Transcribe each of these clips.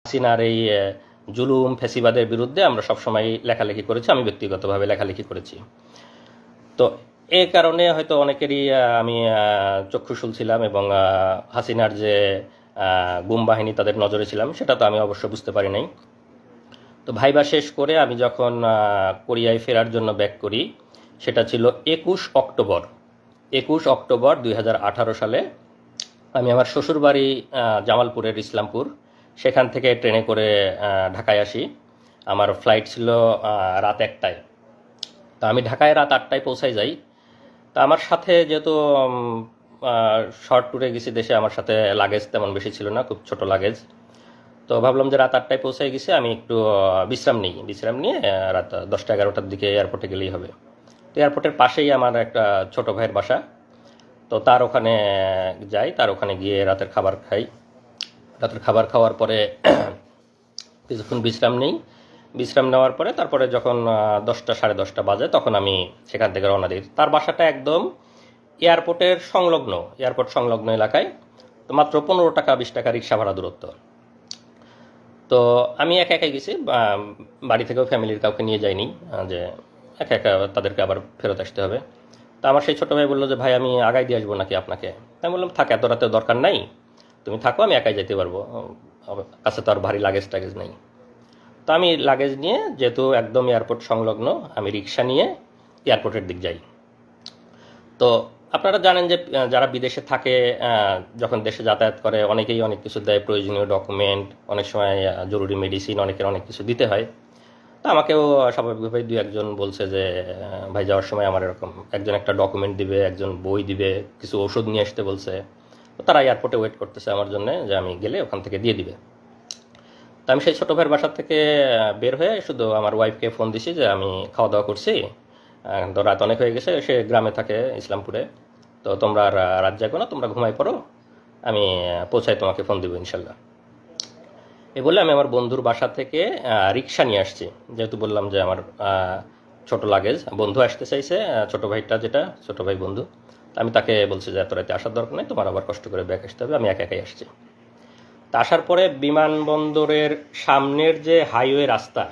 হাসিনার এই জুলুম ফ্যাসিবাদের বিরুদ্ধে আমরা সবসময় লেখালেখি করেছি, আমি ব্যক্তিগতভাবে লেখালেখি করেছি। তো এই কারণে হয়তো অনেকেরই আমি চক্ষুশূল ছিলাম এবং হাসিনার যে গুম বাহিনী তাদের নজরে ছিলাম সেটা তো আমি অবশ্য বুঝতে পারি নাই। তো ভাইবা শেষ করে আমি যখন কোরিয়ায় ফেরার জন্য ব্যাক করি, সেটা ছিল 21 অক্টোবর 2018 সালে। আমি আমার শ্বশুরবাড়ি জামালপুরের ইসলামপুর, সেখান থেকে ট্রেনে করে ঢাকায় আসি। আমার ফ্লাইট ছিল রাত 1টায়। তো আমি ঢাকায় রাত 8টায় পৌঁছাই যাই। তা আমার সাথে যেহেতু শর্ট ট্যুরে গেছি দেশে, আমার সাথে লাগেজ তেমন বেশি ছিল না, খুব ছোট লাগেজ। তো ভাবলাম যে রাত 8টায় পৌঁছাই গেছি, আমি একটু বিশ্রাম নিয়ে রাত 10টা-11টার দিকে এয়ারপোর্টে গেলেই হবে। তো এয়ারপোর্টের পাশেই আমার একটা ছোট ভাইয়ের বাসা। তো তার ওখানে যাই, তার ওখানে গিয়ে রাতের খাবার খাই। রাতের খাবার খাওয়ার পরে কিছুক্ষণ বিশ্রাম নেওয়ার পরে তারপরে যখন 10টা সাড়ে 10টা বাজে তখন আমি সেখান থেকে রওনা দিই। তার বাসাটা একদম এয়ারপোর্ট সংলগ্ন এলাকায়। তো মাত্র 15 টাকা 20 টাকা রিক্সা ভাড়া দূরত্ব। তো আমি একা একাই গেছি, বাড়ি থেকেও ফ্যামিলির কাউকে নিয়ে যাইনি, যে একা একা তাদেরকে আবার ফেরত আসতে হবে। তা আমার সেই ছোটো ভাই বললো যে ভাই আমি আগাই দিয়ে আসবো নাকি আপনাকে। আমি বললাম থাক, এত রাতে দরকার নাই, তুমি থাকো, আমি একাই যেতে পারবো, কাছে তো আর ভারী লাগেজ নেই। তো আমি লাগেজ নিয়ে, যেহেতু একদম এয়ারপোর্ট সংলগ্ন, আমি রিক্সা নিয়ে এয়ারপোর্টের দিক যাই। তো আপনারা জানেন যে যারা বিদেশে থাকে, যখন দেশে যাতায়াত করে অনেকেই অনেক কিছু দেয়, প্রয়োজনীয় ডকুমেন্ট, অনেক সময় জরুরি মেডিসিন, অনেকের অনেক কিছু দিতে হয়। তো আমাকেও স্বাভাবিকভাবেই 2-1 জন বলছে যে ভাই যাওয়ার সময় আমার এরকম একজন একটা ডকুমেন্ট দিবে, একজন বই দিবে, কিছু ওষুধ নিয়ে আসতে বলছে। তো তারা এয়ারপোর্টে ওয়েট করতেছে আমার জন্য, যে আমি গেলে ওখান থেকে দিয়ে দিবে। তো আমি সেই ছোটো ভাইয়ের বাসার থেকে বের হয়ে শুধু আমার ওয়াইফকে ফোন দিছি যে আমি খাওয়া দাওয়া করছি, তো রাত অনেক হয়ে গেছে, সে গ্রামে থাকে ইসলামপুরে, তো তোমরা আর রাত জাগো না, তোমরা ঘুমাই পড়ো, আমি পৌঁছায় তোমাকে ফোন দিব ইনশাল্লাহ। এই বলে আমি আমার বন্ধুর বাসা থেকে রিক্সা নিয়ে আসছি, যেহেতু বললাম যে আমার ছোট লাগেজ, বন্ধু আসতে চাইছে, ছোট ভাই বন্ধু। আমি তাকে বলছি যে এত রাতে আসার দরকার নেই, তোমার আবার কষ্ট করে ব্যাক আসতে হবে, আমি একা একাই আসছি। তা আসার পরে বিমানবন্দরের সামনের যে হাইওয়ে রাস্তা,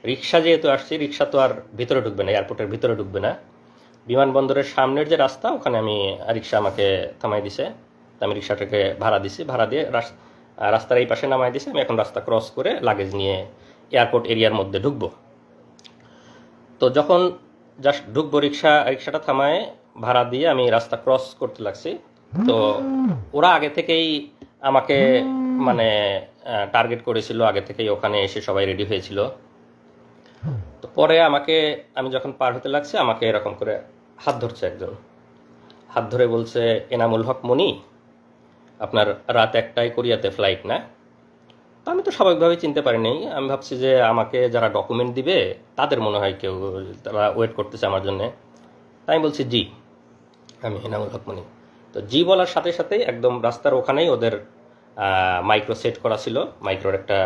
রিক্সা যেহেতু আসছি, রিক্সা তো আর ভিতরে ঢুকবে না, এয়ারপোর্টের ভিতরে ঢুকবে না, বিমানবন্দরের সামনের যে রাস্তা, ওখানে আমি রিক্সা আমাকে থামাই দিছে। আমি রিক্সাটাকে ভাড়া দিছি, ভাড়া দিয়ে রাস্তার এই পাশে নামাই দিছি। আমি এখন রাস্তা ক্রস করে লাগেজ নিয়ে এয়ারপোর্ট এরিয়ার মধ্যে ঢুকবো। তো যখন জাস্ট ঢুকবো, রিক্সাটা থামায় ভাড়া দিয়ে আমি রাস্তা ক্রস করতে লাগছি। তো ওরা আগে থেকেই আমাকে মানে টার্গেট করেছিল, আগে থেকেই ওখানে এসে সবাই রেডি হয়েছিল। তো পরে আমি যখন পার হতে লাগছি, আমাকে এরকম করে হাত ধরছে একজন, হাত ধরে বলছে এনামুল হক মনি, আপনার রাত 1টায় কোরিয়াতে ফ্লাইট না? তো আমি তো স্বাভাবিকভাবেই চিনতে পারিনি, আমি ভাবছি যে আমাকে যারা ডকুমেন্ট দিবে তাদের মনে হয় কেউ, তারা ওয়েট করতেছে আমার জন্যে। তাই আমি বলছি জি, আমি এনামুল হক মনি। তো জি বলার সাথে সাথেই একদম রাস্তার ওখানেই ওদের মাইক্রো সেট করা ছিল, মাইক্রোর একটা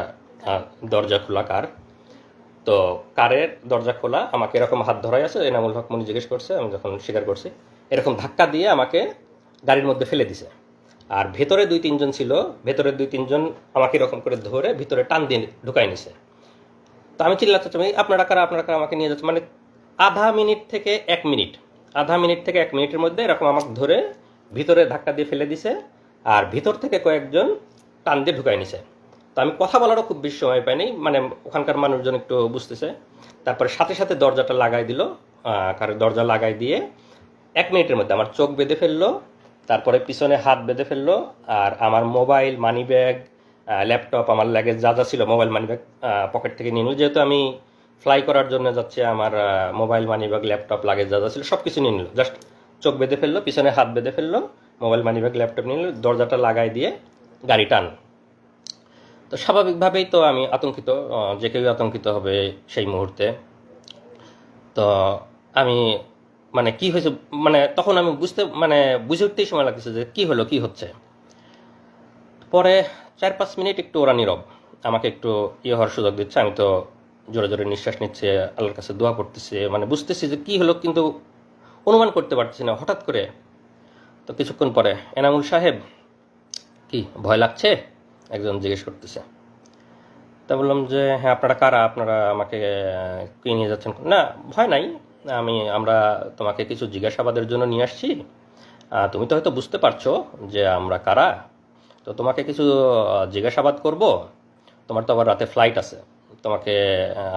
দরজা খোলা কার। তো কারের দরজা খোলা, আমাকে এরকম হাত ধরাই আছে, এনামুল হক মনি জিজ্ঞেস করছে, আমি যখন স্বীকার করছি, এরকম ধাক্কা দিয়ে আমাকে গাড়ির মধ্যে ফেলে দিছে। আর ভেতরে 2-3 জন ছিল, ভেতরে 2-3 জন আমাকে এরকম করে ধরে ভিতরে টান দিয়ে ঢুকাই নিছে। তো আমি চিল্লাচ্ছি, আপনারা কারা, আমাকে নিয়ে যাচ্ছে, মানে আধা মিনিট থেকে 1 মিনিটের মধ্যে এরকম আমাকে ধরে ভিতরে ধাক্কা দিয়ে ফেলে দিছে, আর ভিতর থেকে কয়েকজন টান দিয়ে ঢুকাই নিছে। তো আমি কথা বলারও খুব বেশি সময় পাইনি, মানে ওখানকার মানুষজন একটু বুঝতেছে। তারপরে সাথে সাথে দরজাটা লাগাই দিল, কারণ দরজা লাগাই দিয়ে 1 মিনিটের মধ্যে আমার চোখ বেঁধে ফেললো, তারপরে পিছনে হাত বেঁধে ফেললো, আর আমার মোবাইল, মানি ব্যাগ, ল্যাপটপ, আমার লাগেজ যা যা ছিল, মোবাইল মানি ব্যাগ পকেট থেকে নিয়ে নিল। যেহেতু আমি ফ্লাই করার জন্য যাচ্ছি, আমার mobile, money bag, laptop, luggage যা যা ছিল সব কিছু নিয়ে নিল। জাস্ট চোখ বেঁধে ফেললো, পিছনে হাত বেঁধে ফেললো, মোবাইল, মানি ব্যাগ, ল্যাপটপ নিয়ে নিল, দরজাটা লাগাই দিয়ে গাড়ি টান। তো স্বাভাবিকভাবেই তো আমি আতঙ্কিত, যে কেউ আতঙ্কিত হবে সেই মুহূর্তে। তো আমি মানে কি হয়েছে, মানে তখন আমি বুঝে উঠতেই সময় লাগতেছে যে কি হচ্ছে। পরে 4-5 মিনিট একটু ওরা নীরব, আমাকে একটু হওয়ার সুযোগ দিচ্ছে। আমি তো জোরে জোরে নিঃশ্বাস নিচ্ছে, আল্লাহর কাছে দোয়া করতেছি, মানে বুঝতেছি যে কি হলো, কিন্তু অনুমান করতে পারতেছি না। হঠাৎ করে তো কিছুক্ষণ পরে এনামুল সাহেব, কি ভয় লাগছে, একজন জিজ্ঞেস করতেছে। তা বললাম যে হ্যাঁ আপনারা কারা, আপনারা আমাকে কি নিয়ে যাচ্ছেন? না ভয় নাই, আমরা তোমাকে কিছু জিজ্ঞাসাবাদের জন্য নিয়ে আসছি। তুমি তো হয়তো বুঝতে পারছো যে আমরা কারা। তো তোমাকে কিছু জিজ্ঞাসাবাদ করব। তোমার তো আবার রাতে ফ্লাইট আছে, তোমাকে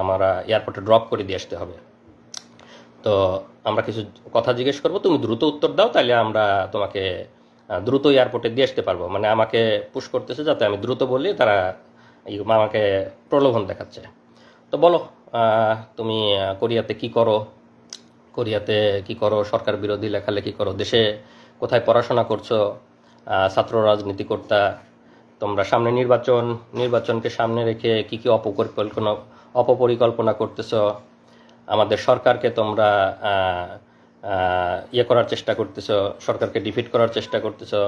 আমরা এয়ারপোর্টে ড্রপ করে দিয়ে আসতে হবে। তো আমরা কিছু কথা জিজ্ঞেস করবো, তুমি দ্রুত উত্তর দাও, তাহলে আমরা তোমাকে দ্রুত এয়ারপোর্টে দিয়ে আসতে পারবো। মানে আমাকে পুশ করতেছে যাতে আমি দ্রুত বলি, তারা আমাকে প্রলোভন দেখাচ্ছে। তো বলো, তুমি কোরিয়াতে কি করো? কোরিয়াতে কি করো? সরকার বিরোধী লেখালেখি করো, দেশে কোথায় পড়াশোনা করছো, ছাত্র রাজনীতি করতা, তোমরা সামনে নির্বাচনকে সামনে রেখে কি কি অপপরিকল্পনা করতেছো, আমাদের সরকারকে তোমরা ইয়ে করার চেষ্টা করতেছো, সরকারকে ডিফিট করার চেষ্টা করতেছো,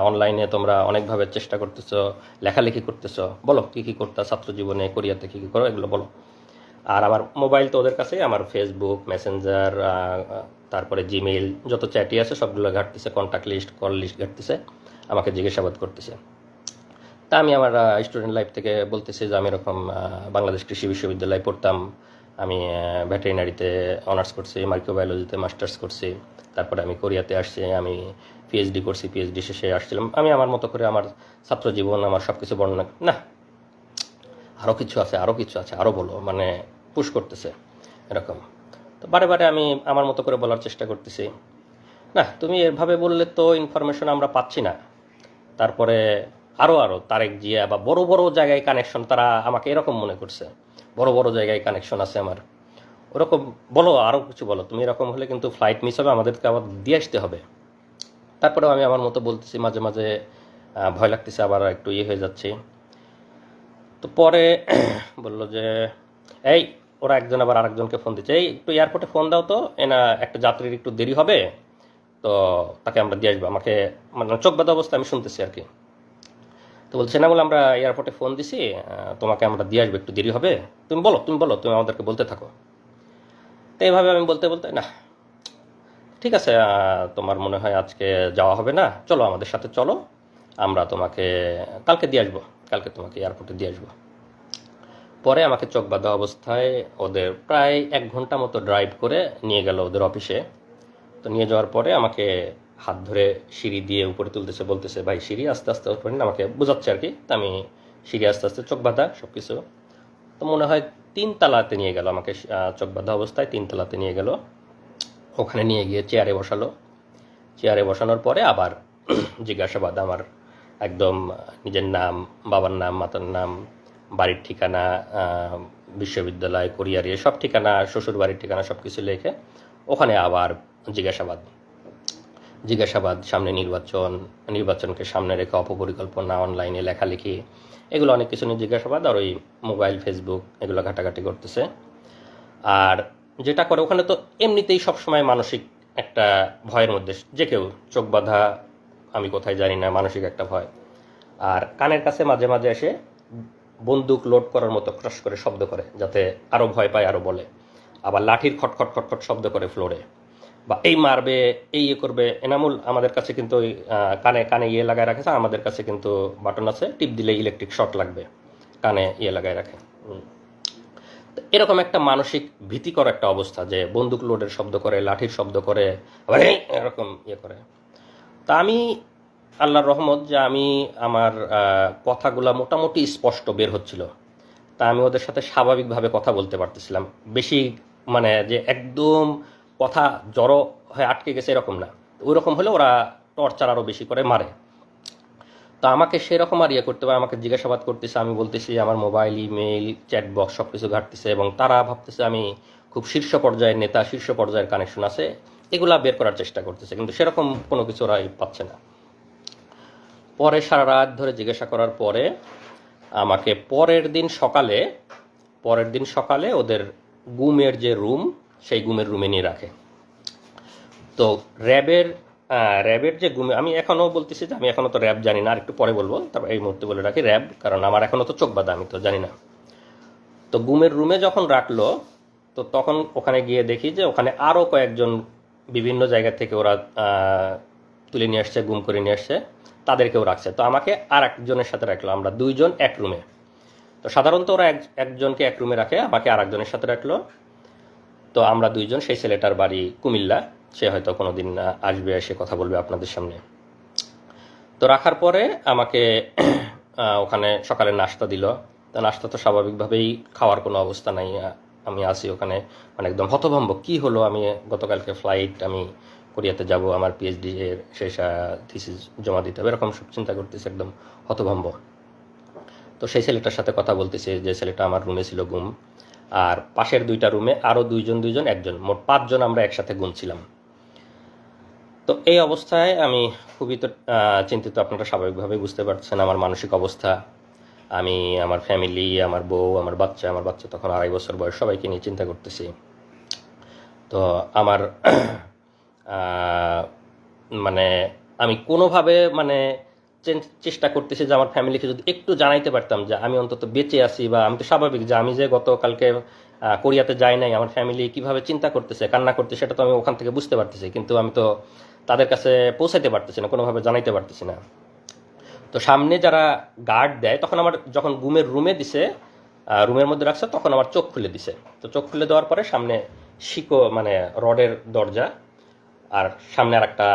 অনলাইনে তোমরা অনেকভাবে চেষ্টা করতেছো, লেখালেখি করতেছো। বলো কি কি করতে ছাত্র জীবনে, কোরিয়াতে কি কি করো, এগুলো বলো। আর আমার মোবাইল তো ওদের কাছেই, আমার ফেসবুক, মেসেঞ্জার, তারপরে জিমেইল, যত চ্যাটই আছে সবগুলো ঘাটতেছে, কন্ট্যাক্ট লিস্ট, কল লিস্ট ঘাটতেছে, আমাকে জিজ্ঞাসাবাদ করতেছে। তা আমি আমার স্টুডেন্ট লাইফ থেকে বলতেছি যে আমি এরকম বাংলাদেশ কৃষি বিশ্ববিদ্যালয়ে পড়তাম, আমি ভেটেরিনারিতে অনার্স করছি, মাইক্রোবায়োলজিতে মাস্টার্স করছি, তারপরে আমি কোরিয়াতে আসছি, আমি পিএইচডি করছি, পিএইচডি শেষে আসছিলাম। আমি আমার মতো করে আমার ছাত্র জীবন, আমার সব কিছু বর্ণনা, না আরও কিছু আছে, আরও কিছু আছে, আরও বলো, মানে পুশ করতেছে এরকম। তো বারে বারে আমি আমার মতো করে বলার চেষ্টা করতেছি, না তুমি এভাবে বললে তো ইনফরমেশন আমরা পাচ্ছি না। তারপরে আরও তারেক জিয়া বা বড় বড় জায়গায় কানেকশন, তারা আমাকে এরকম মনে করছে বড় বড় জায়গায় কানেকশন আছে আমার, ওরকম বলো, আরও কিছু বলো। তুমি এরকম হলে কিন্তু ফ্লাইট মিস হবে, আমাদেরকে আবার দিয়ে আসতে হবে। তারপরেও আমি আমার মতো বলতেছি, মাঝে মাঝে ভয় লাগতেছে, আবার একটু ইয়ে হয়ে যাচ্ছে। তো পরে বলল যে এই, ওরা একজন আবার আরেকজনকে ফোন দিচ্ছে, এই একটু এয়ারপোর্টে ফোন দাও তো, এনা একটা যাত্রীর একটু দেরি হবে, তো তাকে আমরা দিয়ে আসবো। আমাকে মানে চোখ বাঁধা অবস্থায় আমি শুনতেছি আর কি। তো বলছে না, বলে আমরা এয়ারপোর্টে ফোন দিছি, তোমাকে আমরা দিয়ে আসবো, একটু দেরি হবে, তুমি বলো, তুমি আমাদেরকে বলতে থাকো। তো এইভাবে আমি বলতে বলতে, না ঠিক আছে, তোমার মনে হয় আজকে যাওয়া হবে না, চলো আমাদের সাথে চলো, আমরা তোমাকে কালকে দিয়ে আসবো, কালকে তোমাকে এয়ারপোর্টে দিয়ে আসবো। পরে আমাকে চোখ বাঁধা অবস্থায় ওদের প্রায় 1 ঘন্টা মতো ড্রাইভ করে নিয়ে গেল ওদের অফিসে। তো নিয়ে যাওয়ার পরে আমাকে হাত ধরে সিঁড়ি দিয়ে উপরে তুলতেছে, বলতেছে ভাই সিঁড়ি আস্তে আস্তে উপরে নিন, আমাকে বোঝাচ্ছে আর কি। তা আমি সিঁড়ি আস্তে আস্তে, চোখ বাঁধা সব কিছু। তো মনে হয় 3 তলাতে নিয়ে গেল আমাকে, চোখ বাঁধা অবস্থায় 3 তলাতে নিয়ে গেল। ওখানে নিয়ে গিয়ে চেয়ারে বসালো। চেয়ারে বসানোর পরে আবার জিজ্ঞাসাবাদ আমার, একদম নিজের নাম, বাবার নাম, মাতার নাম, বাড়ির ঠিকানা, বিশ্ববিদ্যালয়, কোরিয়ার সব ঠিকানা, শ্বশুর বাড়ির ঠিকানা সব কিছু লিখে ওখানে আবার জিজ্ঞাসাবাদ। সামনে নির্বাচনকে সামনে রেখে অপপরিকল্পনা, অনলাইনে লেখালেখি, এগুলো অনেক কিছু নিয়ে জিজ্ঞাসাবাদ। আর ওই মোবাইল, ফেসবুক এগুলো ঘাটাঘাটি করতেছে। আর যেটা করে ওখানে, তো এমনিতেই সবসময় মানসিক একটা ভয়ের মধ্যে যে কেউ, চোখ বাঁধা, আমি কোথায় জানি না, মানসিক একটা ভয়। আর কানের কাছে মাঝে মাঝে এসে বন্দুক লোড করার মতো ক্রাশ করে শব্দ করে, যাতে আরও ভয় পায়, আরও বলে। আবার লাঠির খটখট খটখট শব্দ করে ফ্লোরে, বা এই মারবে, এই ইয়ে করবে। এনামুল আমাদের কাছে কিন্তু ওই কানে কানে ইয়ে লাগায় রাখেছে, আমাদের কাছে কিন্তু বাটন আছে, টিপ দিলে ইলেকট্রিক শক লাগবে, কানে ইয়ে লাগায় রাখে। তো এরকম একটা মানসিক ভীতিকর একটা অবস্থা, যে বন্দুক লোডের শব্দ করে, লাঠির শব্দ করে, আবার এরকম ইয়ে করে। তা আমি, আল্লাহর রহমত যে আমি, আমার কথাগুলা মোটামুটি স্পষ্ট বের হচ্ছিল। তা আমি ওদের সাথে স্বাভাবিকভাবে কথা বলতে পারতেছিলাম। বেশি মানে যে একদম কথা জড়ো হয়ে আটকে গেছে এরকম না, ওই রকম হলে ওরা টর্চার আরও বেশি করে মারে। তো আমাকে সেরকম আর ইয়ে করতে পারে, আমাকে জিজ্ঞাসাবাদ করতেছে, আমি বলতেছি আমার মোবাইল, ইমেইল, চ্যাট বক্স সব কিছু ঘাটতেছে, এবং তারা ভাবতেছে আমি খুব শীর্ষ পর্যায়ের নেতা, শীর্ষ পর্যায়ের কানেকশন আছে, এগুলা বের করার চেষ্টা করতেছে, কিন্তু সেরকম কোনো কিছু ওরা পাচ্ছে না। পরে সারা রাত ধরে জিজ্ঞাসা করার পরে আমাকে পরের দিন সকালে ওদের গুমের যে রুম, সেই গুমের রুমে নিয়ে রাখে। তো র্যাবের যে গুমে, আমি এখনও বলতেছি যে আমি এখনও তো র্যাব জানি না, আর একটু পরে বলবো, তারপর এই মুহূর্তে বলে রাখি র্যাব, কারণ আমার এখনও তো চোখ বাঁধা, আমি তো জানি না। তো গুমের রুমে যখন রাখলো, তো তখন ওখানে গিয়ে দেখি যে ওখানে আরও কয়েকজন বিভিন্ন জায়গা থেকে ওরা তুলে নিয়ে আসছে, গুম করে নিয়ে আসছে, তাদেরকেও রাখছে। তো আমাকে আর একজনের সাথে রাখলো, আমরা 2 জন এক রুমে। তো তো সাধারণত ওরা একজনকে এক রুমে রাখে, আমাকে আর একজনের সাথে রাখলো। তো আমরা দুইজন, সেই ছেলেটার বাড়ি কুমিল্লা, সে হয়তো কোনো দিন আসবে, এসে কথা বলবে আপনাদের সামনে। তো রাখার পরে আমাকে ওখানে সকালে নাস্তা দিল। তো নাস্তা তো স্বাভাবিকভাবেই খাওয়ার কোনো অবস্থা নাই, আমি আসি ওখানে মানে একদম হতভম্ব, কি হলো, আমি গতকালকে ফ্লাইট, আমি কোরিয়াতে যাব, আমার পিএইচডি এর শেষ থিসিস জমা দিতে হবে, এরকম সব চিন্তা করতেছি, একদম হতভম্ব। তো সেই ছেলেটার সাথে কথা বলতেছি, যে ছেলেটা আমার রুমে ছিল গুম, আর পাশের দুইটা রুমে আরও দুইজন একজন, মোট 5 জন আমরা একসাথে গুনছিলাম। তো এই অবস্থায় আমি খুবই তো চিন্তিত, আপনারা স্বাভাবিকভাবেই বুঝতে পারছেন আমার মানসিক অবস্থা। আমি আমার ফ্যামিলি, আমার বউ, আমার বাচ্চা তখন 2.5 বছর বয়স, সবাইকে নিয়ে চিন্তা করতেছি। তো আমার মানে আমি কোনোভাবে মানে চেষ্টা করতেছি যে আমার ফ্যামিলিকে যদি একটু জানাইতে পারতাম যে আমি অন্তত বেঁচে আছি, বা আমি তো স্বাভাবিক যে আমি যে গতকালকে কোরিয়াতে যাই নাই, আমার ফ্যামিলি কিভাবে চিন্তা করতেছে, কান্না করতেছে, সেটা তো আমি ওখান থেকে বুঝতে পারতেছি, কিন্তু আমি তো তাদের কাছে পৌঁছাইতে পারতেছি না, কোনোভাবে জানাইতে পারতেছি না। তো সামনে যারা গার্ড দেয়, তখন আমার যখন গুমের রুমে দিছে, রুমের মধ্যে রাখছে, তখন আমার চোখ খুলে দিছে। তো চোখ খুলে দেওয়ার পরে সামনে মানে রডের দরজা, আর সামনে আর একটা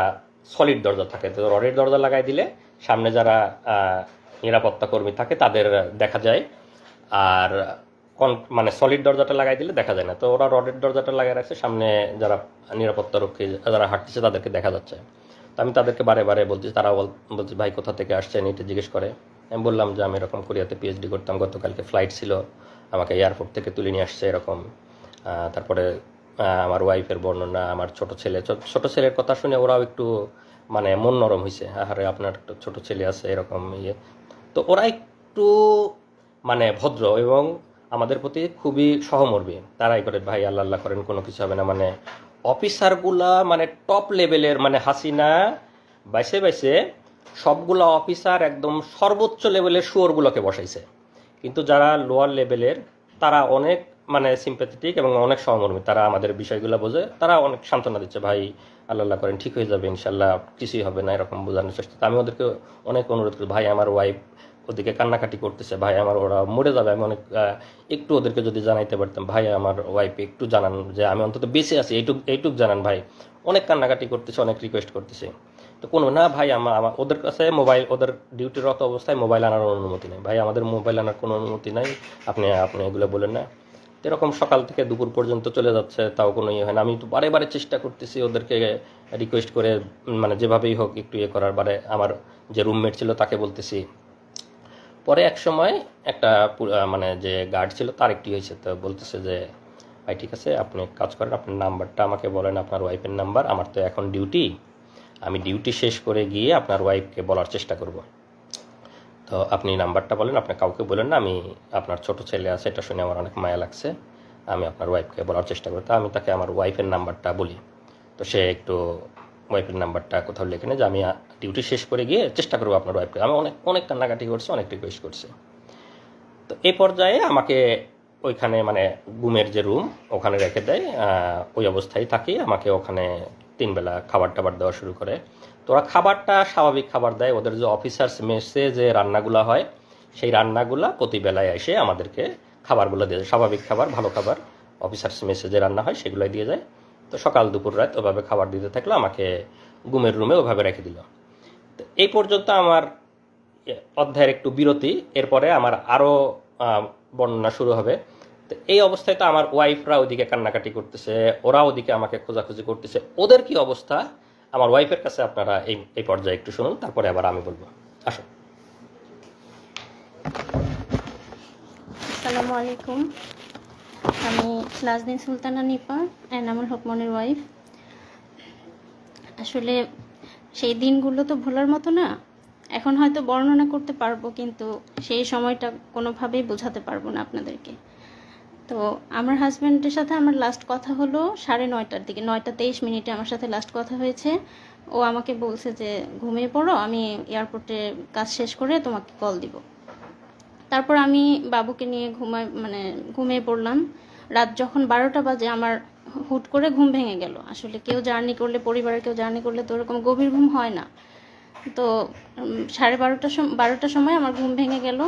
সলিড দরজা থাকে। তো রডের দরজা লাগাই দিলে সামনে যারা নিরাপত্তা কর্মী থাকে তাদের দেখা যায়, আর মানে সলিড দরজাটা লাগাই দিলে দেখা যায় না। তো ওরা রডের দরজাটা লাগাই রাখছে, সামনে যারা নিরাপত্তা রক্ষী যারা হাঁটতেছে তাদেরকে দেখা যাচ্ছে। তো আমি তাদেরকে বারে বারে বলছি, তারা বলছে ভাই কোথা থেকে আসছেন, এটা জিজ্ঞেস করে। আমি বললাম যে আমি এরকম কোরিয়াতে পিএইচডি করতাম, গতকালকে ফ্লাইট ছিল, আমাকে এয়ারপোর্ট থেকে তুলে নিয়ে আসছে এরকম। তারপরে আমার ওয়াইফের বর্ণনা, আমার ছোট ছেলের কথা শুনে ওরাও একটু মানে মন নরম হয়েছে, আরে আপনার একটা ছোট ছেলে আছে এরকম ইয়ে। তো ওরা একটু মানে ভদ্র এবং আমাদের প্রতি খুবই সহমর্মী। তারাই করে ভাই আল্লাহ আল্লাহ করেন, কোনো কিছু হবে না। মানে অফিসারগুলা মানে টপ লেভেলের, মানে হাসিনা বাইসে বাইসে সবগুলা অফিসার একদম সর্বোচ্চ লেভেলের শুয়োরগুলোকে বসাইছে, কিন্তু যারা লোয়ার লেভেলের তারা অনেক মানে সিম্প্যাথেটিক এবং অনেক সহমর্মী, তারা আমাদের বিষয়গুলো বোঝে, তারা অনেক সান্ত্বনা দিচ্ছে, ভাই আল্লাহ আল্লাহ করেন, ঠিক হয়ে যাবে ইনশাল্লাহ, কিছুই হবে না, এরকম বোঝানোর চেষ্টা। আমি ওদেরকে অনেক অনুরোধ করি, ভাই আমার ওয়াইফ ওদিকে কান্নাকাটি করতেছে, ভাই আমার ওরা মরে যাবে, আমি অনেক একটু ওদেরকে যদি জানাইতে পারতাম, ভাই আমার ওয়াইফ একটু জানান যে আমি অন্তত বেঁচে আছি, এইটুক জানান ভাই। অনেক কান্নাকাটি করতেছে, অনেক রিকোয়েস্ট করতেছে। তো কোনো না ভাই, আমার ওদের কাছে মোবাইল, ওদের ডিউটিরত অবস্থায় মোবাইল আনার অনুমতি নেই, ভাই আমাদের মোবাইল আনার কোনো অনুমতি নাই, আপনি এগুলো বলেন না। এরকম সকাল থেকে দুপুর পর্যন্ত চলে যাচ্ছে, তাও কোনো ইয়ে হয় না। আমি তো বারে বারে চেষ্টা করতেছি ওদেরকে রিকোয়েস্ট করে, মানে যেভাবেই হোক একটু ইয়ে করার। বারে আমার যে রুমমেট ছিল তাকে বলতেছি। পরে এক সময় একটা মানে যে গার্ড ছিল তার একটি হয়েছে, তো বলতেছে যে ভাই ঠিক আছে, আপনি কাজ করেন, আপনার নাম্বারটা আমাকে বলেন, আপনার ওয়াইফের নাম্বার, আমার তো এখন ডিউটি, আমি ডিউটি শেষ করে গিয়ে আপনার ওয়াইফকে বলার চেষ্টা করব। তো আপনি নাম্বারটা বলেন, আপনি কাউকে বলেন না, আমি আপনার ছোট ছেলে আছে, এটা শুনে আমার অনেক মায়া লাগছে, আমি আপনার ওয়াইফকে বলার চেষ্টা করি। তা আমি তাকে আমার ওয়াইফের নাম্বারটা বলি। তো সে একটু ওয়াইফের নাম্বারটা কোথাও লিখে নেয় যে আমি ডিউটি শেষ করে গিয়ে চেষ্টা করবো আপনার ওয়াইফকে। আমি অনেক অনেক কান্নাকাটি করছি, অনেক রিকোয়েস্ট করছি। তো এই পর্যায়ে আমাকে ওইখানে মানে গুমের যে রুম ওখানে রেখে দেয়, ওই অবস্থায় থাকি। আমাকে ওখানে 3 বেলা খাবার টাবার দেওয়া শুরু করে। তো ওরা খাবারটা স্বাভাবিক খাবার দেয়, ওদের যে অফিসার্স মেসে যে রান্নাগুলো হয় সেই রান্নাগুলো প্রতি বেলায় এসে আমাদেরকে খাবারগুলো দিয়ে যায়, স্বাভাবিক খাবার, ভালো খাবার, অফিসার্স মেসে যে রান্না হয় সেগুলোই দিয়ে যায়। তো সকাল দুপুর রাত ওভাবে খাবার দিতে থাকলো, আমাকে গুমের রুমে ওভাবে রেখে দিল। তো এই পর্যন্ত আমার অধ্যায়ের একটু বিরতি, এরপরে আমার আরও বর্ণনা শুরু হবে। তো এই অবস্থায় তো আমার ওয়াইফরা ওইদিকে কান্নাকাটি করতেছে, ওরা ওদিকে আমাকে খোঁজাখুঁজি করতেছে, ওদের কি অবস্থা আমার ওয়াইফের কাছে আপনারা এই পর্যায়ে একটু শুনুন, তারপরে আবার আমি বলবো। আসুন। আসসালামু আলাইকুম, আমি নাজনীন সুলতানা নিপা, এনামুল হকমনের ওয়াইফ। আসলে সেই দিনগুলো তো ভোলার মতো না। এখন হয়তো বর্ণনা করতে পারবো, কিন্তু সেই সময়টা কোনোভাবেই বোঝাতে পারবো না আপনাদেরকে। তো আমার হাজব্যান্ডের সাথে আমার লাস্ট কথা হলো 9:30টার দিকে, 9:23 আমার সাথে লাস্ট কথা হয়েছে। ও আমাকে বলছে যে ঘুমিয়ে পড়ো, আমি এয়ারপোর্টে কাজ শেষ করে তোমাকে কল দিব। তারপর আমি বাবুকে নিয়ে ঘুমিয়ে পড়লাম। রাত যখন 12টা বাজে আমার হুট করে ঘুম ভেঙে গেল। আসলে কেউ জার্নি করলে, পরিবারের কেউ জার্নি করলে তো এরকম গভীর ঘুম হয় না। তো 12:30টার সময় আমার ঘুম ভেঙে গেল।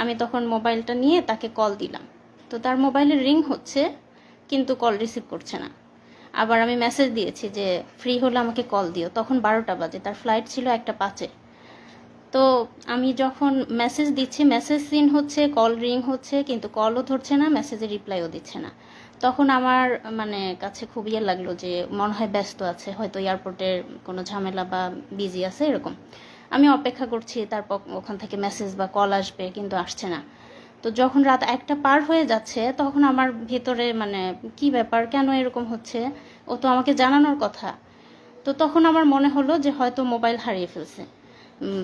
আমি তখন মোবাইলটা নিয়ে তাকে কল দিলাম। তো তার মোবাইলে রিং হচ্ছে কিন্তু কল রিসিভ করছে না। আবার আমি মেসেজ দিয়েছি যে ফ্রি হলে আমাকে কল দিও, তখন 12টা বাজে, তার ফ্লাইট ছিল 1টা 5-এ। তো আমি যখন মেসেজ দিচ্ছি, মেসেজ সিন হচ্ছে, কল রিং হচ্ছে, কিন্তু কলও ধরছে না, মেসেজের রিপ্লাইও দিচ্ছে না। তখন আমার মানে কাছে খুব ইয়ে লাগলো যে মনে হয় ব্যস্ত আছে, হয়তো এয়ারপোর্টের কোনো ঝামেলা বা বিজি আছে এরকম। আমি অপেক্ষা করছি তারপর ওখান থেকে মেসেজ বা কল আসবে, কিন্তু আসছে না। তো যখন রাত 1টা পার হয়ে যাচ্ছে তখন আমার ভেতরে মানে কি ব্যাপার, কেন এরকম হচ্ছে, ও তো আমাকে জানানোর কথা। তো তখন আমার মনে হলো যে হয়তো মোবাইল হারিয়ে ফেলছে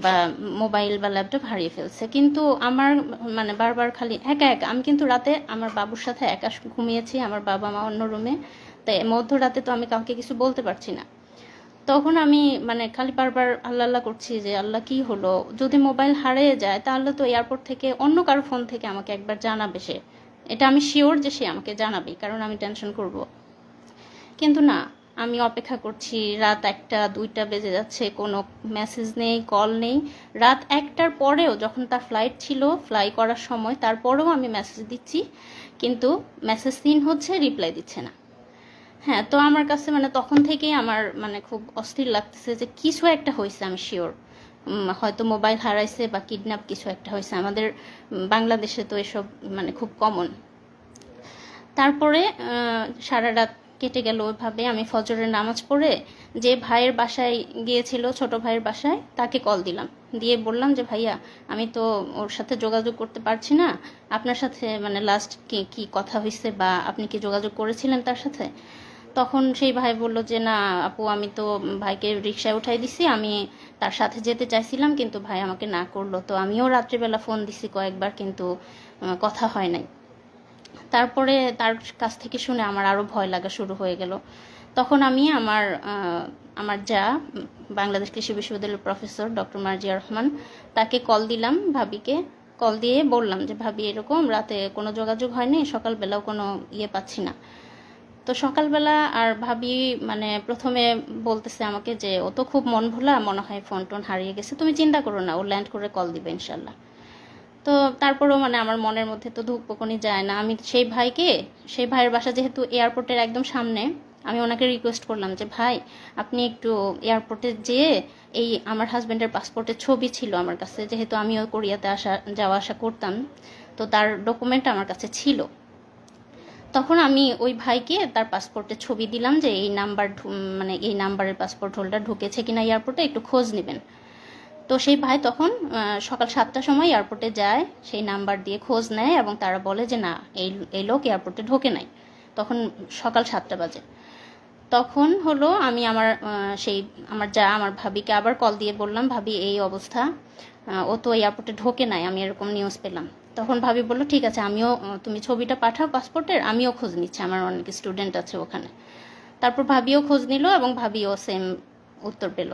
বা মোবাইল বা ল্যাপটপ হারিয়ে ফেলছে। কিন্তু আমার মানে বারবার খালি একা একা, আমি কিন্তু রাতে আমার বাবুর সাথে একা ঘুমিয়েছি, আমার বাবা মা অন্য রুমে, তাই মধ্যরাতে তো আমি কাউকে কিছু বলতে পারছি না। তখন আমি মানে খালি বারবার আল্লাহ আল্লাহ করছি যে আল্লাহ কি হলো, যদি মোবাইল হারিয়ে যায় তাহলে তো এয়ারপোর্ট থেকে অন্য কারো ফোন থেকে আমাকে একবার জানাবে সে, এটা আমি শিওর যে সে আমাকে জানাবে, কারণ আমি টেনশন করব। কিন্তু না, আমি অপেক্ষা করছি, রাত 1টা 2টা বেজে যাচ্ছে, কোনো মেসেজ নেই, কল নেই। রাত 1টার পরেও যখন তার ফ্লাইট ছিল, ফ্লাই করার সময়, তারপরেও আমি মেসেজ দিচ্ছি, কিন্তু মেসেজ সিন হচ্ছে, রিপ্লাই দিচ্ছে না। হ্যাঁ, তো আমার কাছে মানে তখন থেকেই আমার মানে খুব অস্থির লাগতেছে যে কিছু একটা হয়েছে, আমি শিওর। হয়তো মোবাইল হারাইছে বা কিডন্যাপ কিছু একটা হয়েছে, আমাদের বাংলাদেশে তো এসব মানে খুব কমন। তারপরে সারা রাত কেটে গেল ওইভাবে। আমি ফজরের নামাজ পড়ে যে ভাইয়ের বাসায় গিয়েছিল, ছোট ভাইয়ের বাসায়, তাকে কল দিলাম, দিয়ে বললাম যে ভাইয়া আমি তো ওর সাথে যোগাযোগ করতে পারছি না, আপনার সাথে মানে লাস্ট কি কি কথা হয়েছে বা আপনি কি যোগাযোগ করেছিলেন তার সাথে? তখন সেই ভাই বলল যে না আপু, আমি তো ভাইকে রিক্সায় উঠাই দিছি, আমি তার সাথে যেতে চাইছিলাম কিন্তু ভাই আমাকে না করলো। তো আমিও রাত্রিবেলা ফোন দিছি কয়েকবার, কিন্তু কথা হয় নাই। তারপরে তার কাছ থেকে শুনে আমার আরও ভয় লাগা শুরু হয়ে গেল। তখন আমি আমার যা বাংলাদেশ কৃষি বিশ্ববিদ্যালয়ের প্রফেসর ডক্টর মার্জিয়া রহমান, তাকে কল দিলাম, ভাবিকে কল দিয়ে বললাম যে ভাবি এরকম রাতে কোনো যোগাযোগ হয়নি, সকালবেলাও কোনো ইয়ে পাচ্ছি না। তো সকালবেলা আর ভাবি মানে প্রথমে বলতেছে আমাকে যে ও তো খুব মন ভোলা, মনে হয় ফোন টোন হারিয়ে গেছে, তুমি চিন্তা করো না, ও ল্যান্ড করে কল দিবে ইনশাল্লাহ। তো তারপরেও মানে আমার মনের মধ্যে তো ধুকপুকুনি যায় না। আমি সেই ভাইয়ের বাসা যেহেতু এয়ারপোর্টের একদম সামনে, আমি ওনাকে রিকোয়েস্ট করলাম যে ভাই আপনি একটু এয়ারপোর্টে যেয়ে, এই আমার হাজব্যান্ডের পাসপোর্টের ছবি ছিল আমার কাছে, যেহেতু আমিও কোরিয়াতে যাওয়া আসা করতাম, তো তার ডকুমেন্ট আমার কাছে ছিল। তখন আমি ওই ভাইকে তার পাসপোর্টের ছবি দিলাম যে এই নাম্বার মানে এই নাম্বারের পাসপোর্ট হোল্ডার ঢুকেছে কিনা এয়ারপোর্টে একটু খোঁজ নেবেন। তো সেই ভাই তখন সকাল 7টার সময় এয়ারপোর্টে যায়, সেই নাম্বার দিয়ে খোঁজ নেয় এবং তারা বলে যে না, এই লোক এয়ারপোর্টে ঢোকে নাই। তখন সকাল 7টা বাজে। তখন হলো আমি আমার ভাবিকে আবার কল দিয়ে বললাম ভাবি এই অবস্থা, ও তো এয়ারপোর্টে ঢোকে নাই, আমি এরকম নিউজ পেলাম। তখন ভাবি বললো ঠিক আছে, আমিও তুমি ছবিটা পাঠাও পাসপোর্টের, আমিও খোঁজ নিচ্ছি, আমার অনেক স্টুডেন্ট আছে ওখানে। তারপর ভাবিও খোঁজ নিল এবং ভাবিও সেম উত্তর পেল।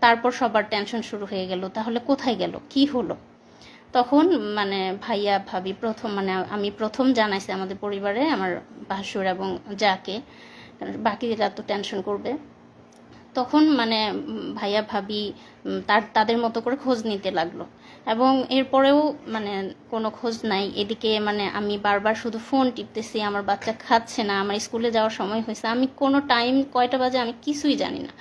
তারপর সবার টেনশন শুরু হয়ে গেল, তাহলে কোথায় গেল, কি হলো? তখন মানে ভাইয়া ভাবি মানে আমি প্রথম জানাইছি আমাদের পরিবারে, আমার ভাসুর এবং যাকে, বাকিরা তো টেনশন করবে। তখন মানে ভাইয়া ভাবি তাদের মতো করে খোঁজ নিতে লাগলো, এবং এরপরেও মানে কোনো খোঁজ নাই। এদিকে মানে আমি বারবার শুধু ফোন টিপতেছি, আমার বাচ্চা খাচ্ছে না, আমার স্কুলে যাওয়ার সময় হয়েছে, আমি কোনো টাইম কয়টা বাজে আমি কিছুই জানি না।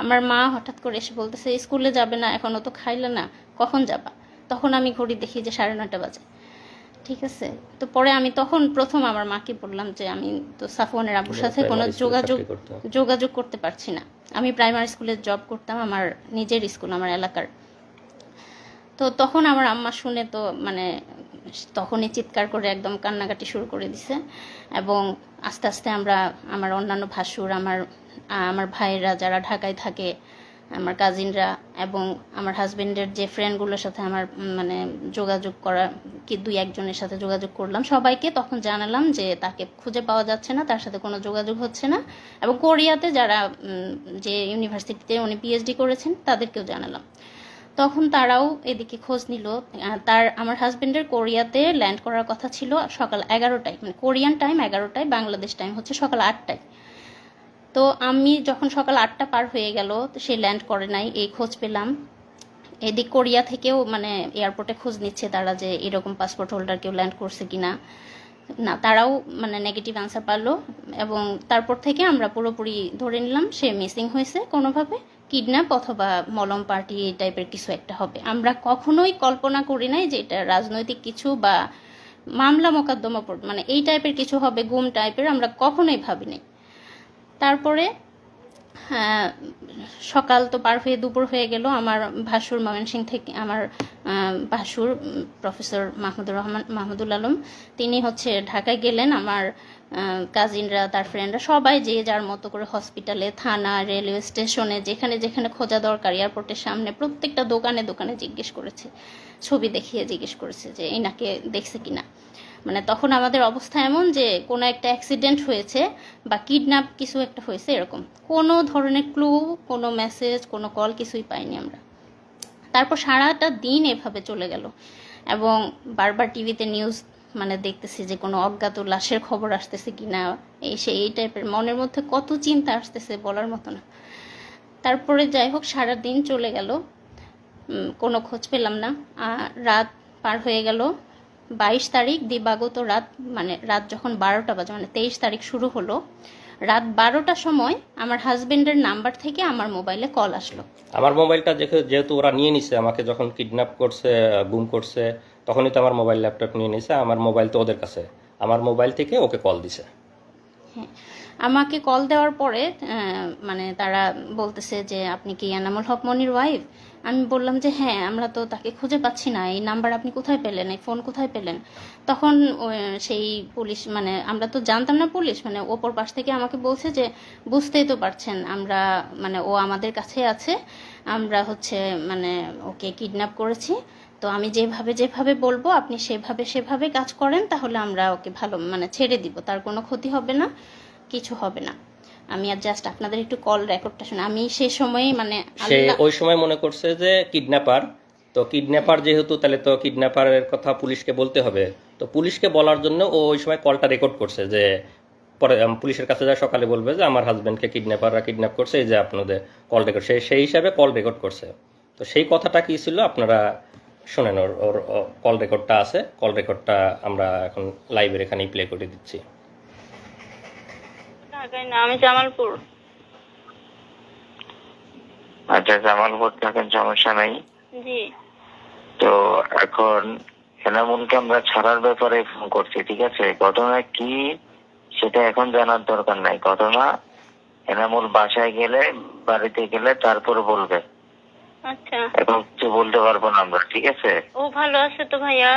আমার মা হঠাৎ করে এসে বলতেছে স্কুলে যাবে না, এখনও তো খাইলে না, কখন যাবা? তখন আমি ঘড়ি দেখি যে 9:30 বাজে। ঠিক আছে, তো পরে আমি তখন প্রথম আমার মাকে বললাম যে আমি তো সাফওয়ানের আব্বুর সাথে কোনো যোগাযোগ করতে পারছি না। আমি প্রাইমারি স্কুলে জব করতাম, আমার নিজের স্কুল, আমার এলাকার। তো তখন আমার আম্মা শুনে তো মানে তখনই চিৎকার করে একদম কান্নাকাটি শুরু করে দিছে। এবং আস্তে আস্তে আমার অন্যান্য ভাসুর, আমার ভাইয়েরা যারা ঢাকায় থাকে, আমার কাজিনরা এবং আমার হাজবেন্ডের যে ফ্রেন্ডগুলোর সাথে আমার মানে যোগাযোগ করা, কি 2-1 জনের সাথে যোগাযোগ করলাম, সবাইকে তখন জানালাম যে তাকে খুঁজে পাওয়া যাচ্ছে না, তার সাথে কোনো যোগাযোগ হচ্ছে না। এবং কোরিয়াতে যারা যে ইউনিভার্সিটিতে উনি পিএইচডি করেছেন তাদেরকেও জানালাম। তখন তারাও এদিকে খোঁজ নিল। আমার হাজবেন্ডের কোরিয়াতে ল্যান্ড করার কথা ছিল সকাল 11টায়, মানে কোরিয়ান টাইম 11টায়, বাংলাদেশ টাইম হচ্ছে সকাল 8টায়। তো আমি যখন সকাল 8টা পার হয়ে গেল, তো সে ল্যান্ড করে নাই, এই খোঁজ পেলাম। এদিক কোরিয়া থেকেও মানে এয়ারপোর্টে খোঁজ নিচ্ছে তারা যে এরকম পাসপোর্ট হোল্ডার কেউ ল্যান্ড করছে কিনা। না, তারাও মানে নেগেটিভ আনসার পারলো, এবং তারপর থেকে আমরা পুরোপুরি ধরে নিলাম সে মিসিং হয়েছে, কোনোভাবে কিডন্যাপ অথবা মলম পার্টি এই টাইপের কিছু একটা হবে। আমরা কখনোই কল্পনা করি নাই যে এটা রাজনৈতিক কিছু বা মামলা মোকদ্দমা মানে এই টাইপের কিছু হবে, গুম টাইপের, আমরা কখনোই ভাবিনি। তারপরে সকাল তো পার হয়ে দুপুর হয়ে গেল। আমার ভাসুর ময়মনসিংহ থেকে, আমার ভাসুর প্রফেসর মাহমুদুল আলম, তিনি হচ্ছে ঢাকায় গেলেন। আমার কাজিনরা, তার ফ্রেন্ডরা সবাই যে যার মতো করে হসপিটালে, থানা, রেলওয়ে স্টেশনে, যেখানে যেখানে খোঁজা দরকার, এয়ারপোর্টের সামনে প্রত্যেকটা দোকানে দোকানে জিজ্ঞেস করেছে, ছবি দেখিয়ে জিজ্ঞেস করেছে যে এনাকে দেখছে কিনা। মানে তখন আমাদের অবস্থা এমন যে কোনো একটা অ্যাক্সিডেন্ট হয়েছে বা কিডন্যাপ কিছু একটা হয়েছে, এরকম কোনো ধরনের ক্লু, কোনো মেসেজ, কোনো কল কিছুই পাইনি আমরা। তারপর সারাটা দিন এভাবে চলে গেল, এবং বারবার টিভিতে নিউজ মানে দেখতেছি যে কোনো অজ্ঞাত লাশের খবর আসতেছে কিনা, এই টাইপের মনের মধ্যে কত চিন্তা আসতেছে বলার মতো না। তারপরে যাই হোক সারা দিন চলে গেল, কোনো খোঁজ পেলাম না। রাত পার হয়ে গেল, 22 তারিখ দিবাগত রাত, মানে রাত যখন 12টা বাজে, মানে 23 তারিখ শুরু হলো, রাত 12টার সময় আমার হাজবেন্ডের নাম্বার থেকে আমার মোবাইলে কল আসলো। আমার মোবাইলটা যেহেতু ওরা নিয়ে নিছে, আমাকে যখন কিডন্যাপ করছে, গুম করছে, তখনই তো আমার মোবাইল ল্যাপটপ নিয়ে নিছে। আমার মোবাইল তো ওদের কাছে, আমার মোবাইল থেকে ওকে কল দিছে। হ্যাঁ, আমাকে কল দেওয়ার পরে মানে তারা বলতেছে যে আপনি কি এনামুল হক মনির ওয়াইফ? আমি বললাম যে হ্যাঁ, আমরা তো তাকে খুঁজে পাচ্ছি না, এই নাম্বার আপনি কোথায় পেলেন, এই ফোন কোথায় পেলেন? তখন সেই পুলিশ, মানে আমরা তো জানতাম না পুলিশ, মানে ওপর পাশ থেকে আমাকে বলছে যে বুঝতেই তো পারছেন আমরা, মানে ও আমাদের কাছে আছে, আমরা হচ্ছে মানে ওকে কিডন্যাপ করেছি, তো আমি যেভাবে যেভাবে বলবো আপনি সেভাবে কাজ করেন, তাহলে আমরা ওকে ভালো মানে ছেড়ে দিব, তার কোনো ক্ষতি হবে না, কিছু হবে না। আমি আর জাস্ট আপনাদের একটু কল রেকর্ডটা শুনে, আমি সেই সময় মানে সে ওই সময় মনে করছে যে কিডন্যাপার, তো কিডন্যাপার যেহেতু, তাহলে তো কিডন্যাপারের কথা পুলিশকে বলতে হবে। তো পুলিশকে বলার জন্য ও ওই সময় কলটা রেকর্ড করছে, যে পরে পুলিশের কাছে যা সকালে বলবে যে আমার হাজবেন্ডকে কিডন্যাপাররা কিডন্যাপ করছে, এই যে আপনাদের কল রেকর্ড, সেই হিসাবে কল রেকর্ড করছে। তো সেই কথাটা কি ছিল আপনারা শোনেন, ওর কল রেকর্ডটা আছে, কল রেকর্ডটা আমরা এখন লাইভের এখানেই প্লে করে দিচ্ছি। ঢাকায় না, আমি জামালপুর। আচ্ছা, জামালপুর থাকেন, সমস্যা নাই। জি। তো এখন এনামুলকে আমরা ছাড়ার ব্যাপারে ফোন করছি, ঠিক আছে? ঘটনা কি সেটা এখন জানার দরকার নাই। ঘটনা এনামুল বাসায় গেলে, বাড়িতে গেলে তারপরে বলবে। আচ্ছা, এখন কিছু বলতে পারবো না আমরা, ঠিক আছে? ও ভালো আছে তো ভাইয়া?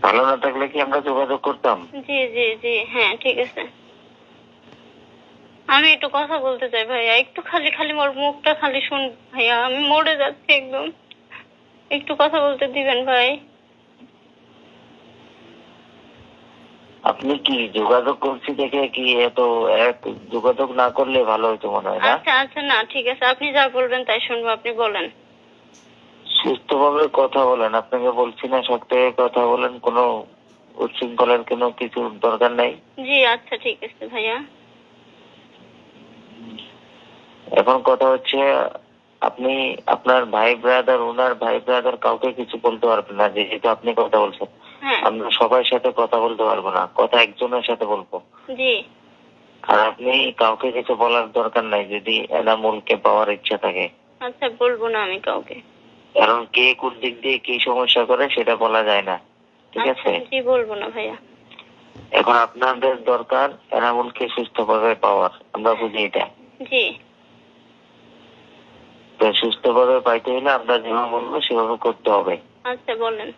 ভালো না থাকলে কি আমরা যোগাযোগ করতাম? জি জি জি, হ্যাঁ ঠিক আছে। আমি একটু কথা বলতে চাই ভাইয়া, একটু খালি খালি মোর মুখটা খালি শুন ভাইয়া, আমি মরে যাচ্ছি একদম, একটু কথা বলতে দিবেন ভাই? আপনি কি যোগাযোগ করছি দেখে কি এত যোগাযোগ না করলে ভালো হইতো মনে হয় না? আচ্ছা আচ্ছা, না ঠিক আছে, আপনি যা বলবেন তাই শুনবো, আপনি বলেন। সুস্থভাবে কথা বলেন, আপনাকে বলছি না সত্যি কথা বলেন, কোনো উচ্ছৃঙ্খলার কোনো কিছু দরকার নাই। জি আচ্ছা ঠিক আছে ভাইয়া। এখন কথা হচ্ছে, আপনি আপনার ভাই ব্রাদার, ওনার ভাই ব্রাদার কাউকে কিছু বলতে পারবেন না, যেহেতু আপনি কথা বলছেন। হ্যাঁ। আমরা সবার সাথে কথা বলতে পারবো না, কথা একজনের সাথে বলবো। জি। আর আপনি কাউকে কিছু বলার দরকার নাই যদি এনামুলকে পাওয়ার ইচ্ছা থাকে। আচ্ছা, বলবো না আমি কাউকে। কারণ কে কোন দিক দিয়ে কি সমস্যা করে সেটা বলা যায় না, ঠিক আছে? জি বলবো না ভাইয়া। এখন আপনাদের দরকার এনামুলকে সুস্থভাবে পাওয়ার, আমরা বুঝি এটা। জি। তো সুস্থভাবে পাইতে হলে আমরা যেভাবে বলবো সেভাবে করতে হবে। আচ্ছা বলেন।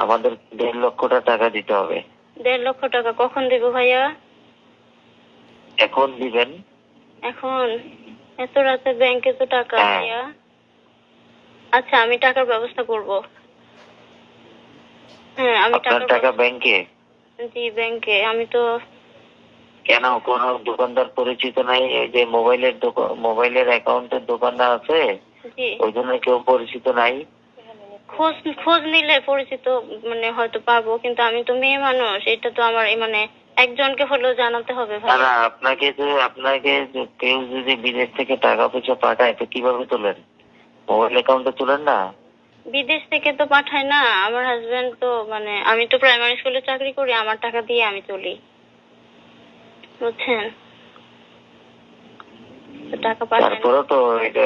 আমাদের 1.5 লক্ষ টাকা দিতে হবে। 1.5 লক্ষ টাকা কখন দেব ভাইয়া? এখন দিবেন? এখন? এত রাতে ব্যাংকে তো টাকা ভাইয়া। আচ্ছা, আমি টাকার ব্যবস্থা করব। হ্যাঁ, আমি আপনার টাকা ব্যাংকে? জি ব্যাংকে। আমি তো কেন, কোন দোকানদার পরিচিত নাই? এই যে মোবাইলের অ্যাকাউন্টের দোকানদার আছে, জি ওই জন্য কেউ পরিচিত নাই? খোঁজ নিলে পরিচিত মানে হয়তো পাবো, কিন্তু আমি তো মেয়ে মানুষ, এটা তো আমার মানে একজনকে হলেও জানাতে হবে ভাই। না, আপনাকে কেউ যদি বিদেশ থেকে টাকা পয়সা পাঠায় তো কিভাবে তোলেন? মোবাইল অ্যাকাউন্টে তোলেন না? বিদেশ থেকে তো পাঠায় না, আমার হাজবেন্ড তো মানে আমি তো প্রাইমারি স্কুলে চাকরি করি, আমার টাকা দিয়ে আমি তুলি, বুঝছেন? তো টাকা পাঠায় না। তারপরে তো এটা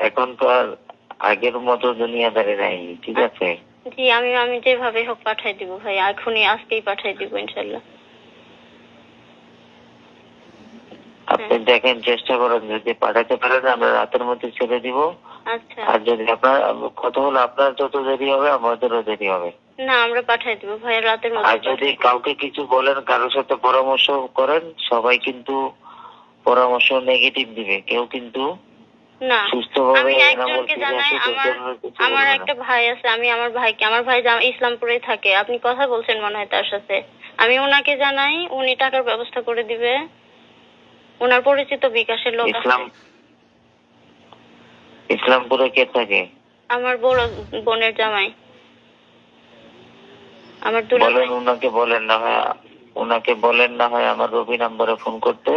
এখন তো আর আগের মতো দুনিয়াদারি নাই, ঠিক আছে? জি, আমি যেভাবে হোক পাঠাই দিব ভাই, এখনই আজকেই পাঠাই দিব ইনশাল্লাহ। আপনি দেখেন, চেষ্টা করেন, যদি পাঠাতে পারেন আমরা রাতের মধ্যে ছেড়ে দিব। আচ্ছা, আর যদি আপনার কথা হলো আপনার যত দেরি হবে আমাদেরও দেরি হবে। না আমরা পাঠাই দিব ভাই রাতের আর মধ্যে। যদি কাউকে কিছু বলেন, কারোর সাথে পরামর্শ করেন, সবাই কিন্তু পরামর্শ নেগেটিভ দিবে, কেউ কিন্তু না, সুস্থভাবে আমি এনামুল একজনকে ফিরে জানাই, আসে কিছু আমার বলবে না। একটা ভাই আছে, আমি আমার ভাই ইসলামপুরেই থাকে, আপনি কথা বলছেন মনে হয় তার সাথে। আমি ওনাকে জানাই, উনি টাকার ব্যবস্থা করে দিবে, ওনার পরিচিত বিকাশের লোক আছে। ইসলামপুরে কে থাকে? আমার বড় বোনের জামাই, আমার দুলা ভাই। ওনাকে বলেন না হয় আমার রবি নাম্বারে ফোন করতে,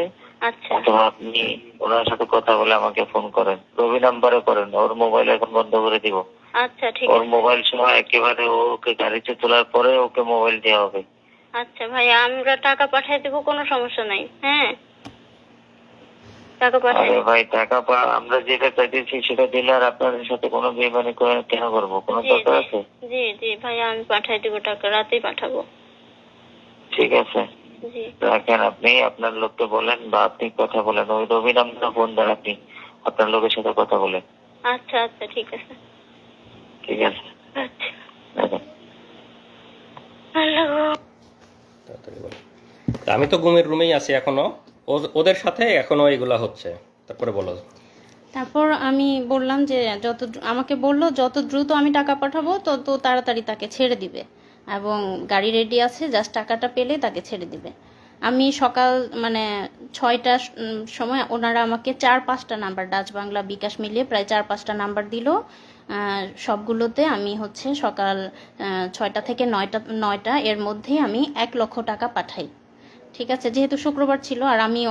আচ্ছা অথবা আপনি ওনার সাথে কথা বলে আমাকে ফোন করেন। রবি নাম্বারে করেন, ওর মোবাইল এখন বন্ধ করে দিব। আচ্ছা, ঠিক ওর আছে। মোবাইল সময় একেবারে ওকে গাড়িতে তোলার পরে ওকে মোবাইল দেওয়া হবে। আচ্ছা ভাই, আমরা টাকা পাঠিয়ে দেবো, কোনো সমস্যা নাই। হ্যাঁ, টাকা পাঠিয়ে আরে ভাই, আমরা যেটা চাইতেছি সেটা দিলে আর আপনাদের সাথে কোনো বেইমানি কেন করবো? কোনো জি দরকার জি আছে? জি জি ভাই, আমি পাঠিয়ে দেবো টাকা, রাতেই পাঠাবো। ঠিক আছে, জি রাখেন। আপনি আপনার লোককে বলেন বা আপনি কথা বলেন, ওই রবি নাম্বারে ফোন দেন, আপনি আপনার লোকের সাথে কথা বলেন। আচ্ছা আচ্ছা, ঠিক আছে। ঠিক আছে, আচ্ছা, রাখেন। আল্লাহ গো। তাড়াতাড়ি বলো। তা আমি তো ঘুমের রুমেই আছি এখনো, ওদের সাথে এখনো এগুলা হচ্ছে। তারপরে বলো। তারপর আমি বললাম যে আমাকে বলল যত দ্রুত আমি টাকা পাঠাবো তত তাড়াতাড়ি তাকে ছেড়ে দিবে, এবং গাড়ি রেডি আছে, জাস্ট টাকাটা পেলে তাকে ছেড়ে দিবে। আমি সকাল মানে 6টার সময় ওনারা আমাকে 4-5টা নাম্বার, ডাচ বাংলা বিকাশ মিলিয়ে প্রায় 4-5টা নাম্বার দিল। সবগুলোতে আমি হচ্ছে সকাল 6টা থেকে 9টা এর মধ্যেই আমি 1 লক্ষ টাকা পাঠাই। ঠিক আছে, যেহেতু শুক্রবার ছিল আর আমি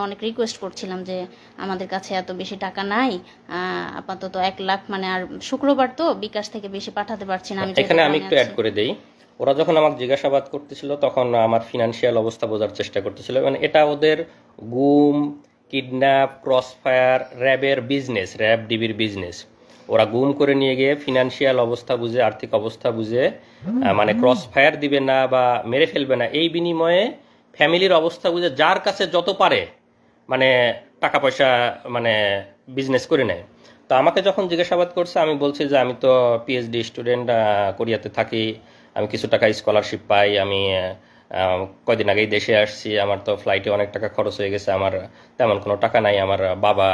অনেক রিকোয়েস্ট করছিলাম যে আমাদের কাছে এত বেশি টাকা নাই, আপাতত 1 লাখ, মানে আর শুক্রবার তো বিকাশ থেকে বেশি পাঠাতে পারছি না। এখানে আমি একটু অ্যাড করে দেই। ওরা যখন আমাকে জিজ্ঞাসাবাদ করতেছিল তখন আমার ফিনান্সিয়াল অবস্থা বোঝার চেষ্টা করতেছিল, মানে এটা ওদের গুম, কিডন্যাপ, ক্রসফায়ার, র্যাবের বিজনেস, র্যাব ডিবির বিজনেস। ওরা গুম করে নিয়ে গিয়ে ফিনান্সিয়াল অবস্থা বুঝে, আর্থিক অবস্থা বুঝে, মানে ক্রসফায়ার দিবে না বা মেরে ফেলবে না, এই বিনিময়ে ফ্যামিলির অবস্থা বুঝে যার কাছে যত পারে মানে টাকা পয়সা মানে বিজনেস করে নেয়। তো আমাকে যখন জিজ্ঞাসাবাদ করছে আমি বলছি যে আমি তো পিএইচডি স্টুডেন্ট, কোরিয়াতে থাকি, আমি কিছু টাকা স্কলারশিপ পাই, আমি কয়দিন আগেই দেশে আসছি, আমার তো ফ্লাইটে অনেক টাকা খরচ হয়ে গেছে, আমার তেমন কোনো টাকা নাই, আমার বাবা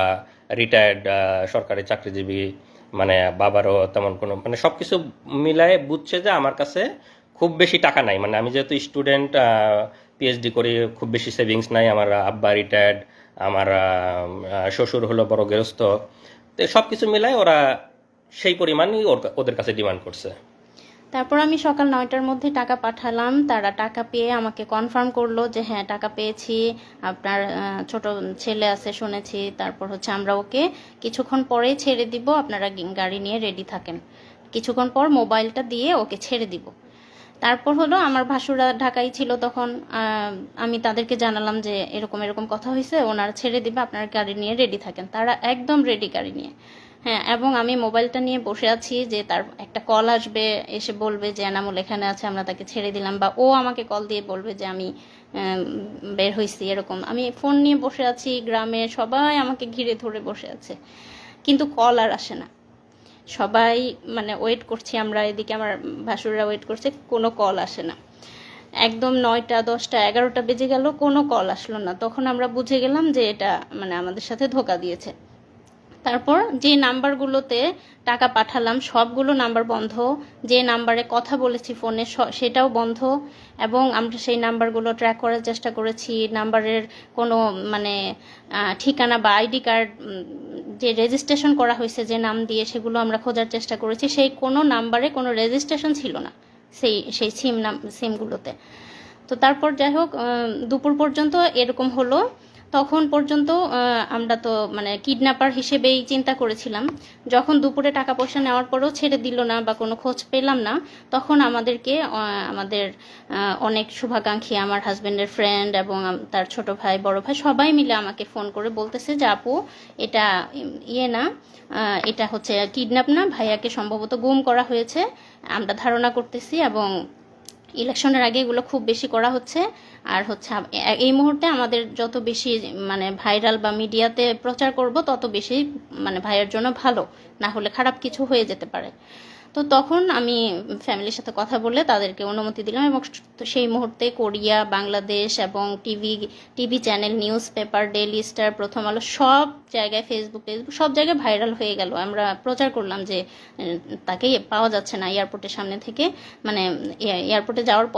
রিটায়ার্ড সরকারি চাকরিজীবী, মানে বাবারও তেমন কোনো, মানে সব কিছু মিলায়ে বুঝছে যে আমার কাছে খুব বেশি টাকা নাই, মানে আমি যেহেতু স্টুডেন্ট, পিএইচডি করি, খুব বেশি সেভিংস নাই, আমার আব্বা রিটায়ার্ড, আমার শ্বশুর হলো বড় গৃহস্থ, তো সব কিছু মিলায় ওরা সেই পরিমাণই ওদের কাছে ডিমান্ড করছে। তারপর আমি সকাল 9টার মধ্যে টাকা পাঠালাম, তারা টাকা পেয়ে আমাকে কনফার্ম করলো যে হ্যাঁ টাকা পেয়েছি, আপনার ছোট ছেলে আছে শুনেছি, তারপর হচ্ছে আমরা ওকে কিছুক্ষণ পরেই ছেড়ে দিব, আপনারা গাড়ি নিয়ে রেডি থাকেন, কিছুক্ষণ পর মোবাইলটা দিয়ে ওকে ছেড়ে দিব। তারপর হলো আমার ভাসুরা ঢাকায় ছিল তখন, আমি তাদেরকে জানালাম যে এরকম এরকম কথা হয়েছে, ওনারা ছেড়ে দিবে, আপনারা গাড়ি নিয়ে রেডি থাকেন। তারা একদম রেডি গাড়ি নিয়ে। হ্যাঁ, এবং আমি মোবাইলটা নিয়ে বসে আছি যে তার একটা কল আসবে, এসে বলবে যে এনামুল এখানে আছে, আমরা তাকে ছেড়ে দিলাম, বা ও আমাকে কল দিয়ে বলবে যে আমি বের হয়েছি, এরকম। আমি ফোন নিয়ে বসে আছি, গ্রামে সবাই আমাকে ঘিরে ধরে বসে আছে, কিন্তু কল আর আসে না। সবাই মানে ওয়েট করছি আমরা, এদিকে আমার ভাসুররা ওয়েট করছে, কোনো কল আসে না। একদম 9টা, 10টা, 11টা বেজে গেল, কোনো কল আসলো না। তখন আমরা বুঝে গেলাম যে এটা মানে আমাদের সাথে ধোঁকা দিয়েছে। তারপর যে নাম্বারগুলোতে টাকা পাঠালাম সবগুলো নাম্বার বন্ধ, যে নাম্বারে কথা বলেছি ফোনে সেটাও বন্ধ, এবং আমরা সেই নাম্বারগুলো ট্র্যাক করার চেষ্টা করেছি। নাম্বারের কোনো মানে ঠিকানা বা আইডি কার্ড যে রেজিস্ট্রেশন করা হয়েছে যে নাম দিয়ে, সেগুলো আমরা খোঁজার চেষ্টা করেছি, সেই কোনো নাম্বারে কোনো রেজিস্ট্রেশন ছিল না সেই সিমগুলোতে। তো তারপর যাই হোক দুপুর পর্যন্ত এরকম হলো। তখন পর্যন্ত আমরা তো মানে কিডন্যাপার হিসেবেই চিন্তা করেছিলাম। যখন দুপুরে টাকা পয়সা নেওয়ার পরেও ছেড়ে দিল না বা কোনো খোঁজ পেলাম না, তখন আমাদেরকে আমাদের অনেক শুভাকাঙ্ক্ষী, আমার হাজব্যান্ডের ফ্রেন্ড এবং তার ছোট ভাই বড় ভাই সবাই মিলে আমাকে ফোন করে বলতেছে যে আপু এটা ইয়ে না, এটা হচ্ছে কিডন্যাপ না, ভাইয়াকে সম্ভবত গুম করা হয়েছে, আমরা ধারণা করতেছি, এবং ইলেকশনের আগে এগুলো খুব বেশি করা হচ্ছে। আর হচ্ছে এই মুহূর্তে আমাদের যত বেশি মানে ভাইরাল বা মিডিয়াতে প্রচার করব তত বেশি মানে ভাইয়ের জন্য ভালো, না হলে খারাপ কিছু হয়ে যেতে পারে। তো তখন আমি ফ্যামিলির সাথে কথা বলে তাদেরকে অনুমতি দিলাম, এবং সেই মুহূর্তে কোরিয়া, বাংলাদেশ এবং TV channel, news paper, daily star, প্রথম আলো সব জায়গায়, ফেসবুক সব জায়গায় ভাইরাল হয়ে গেল। আমরা প্রচার করলাম যে তাকে পাওয়া যাচ্ছে না এয়ারপোর্টের সামনে থেকে, মানে এয়ারপোর্টে যাওয়ার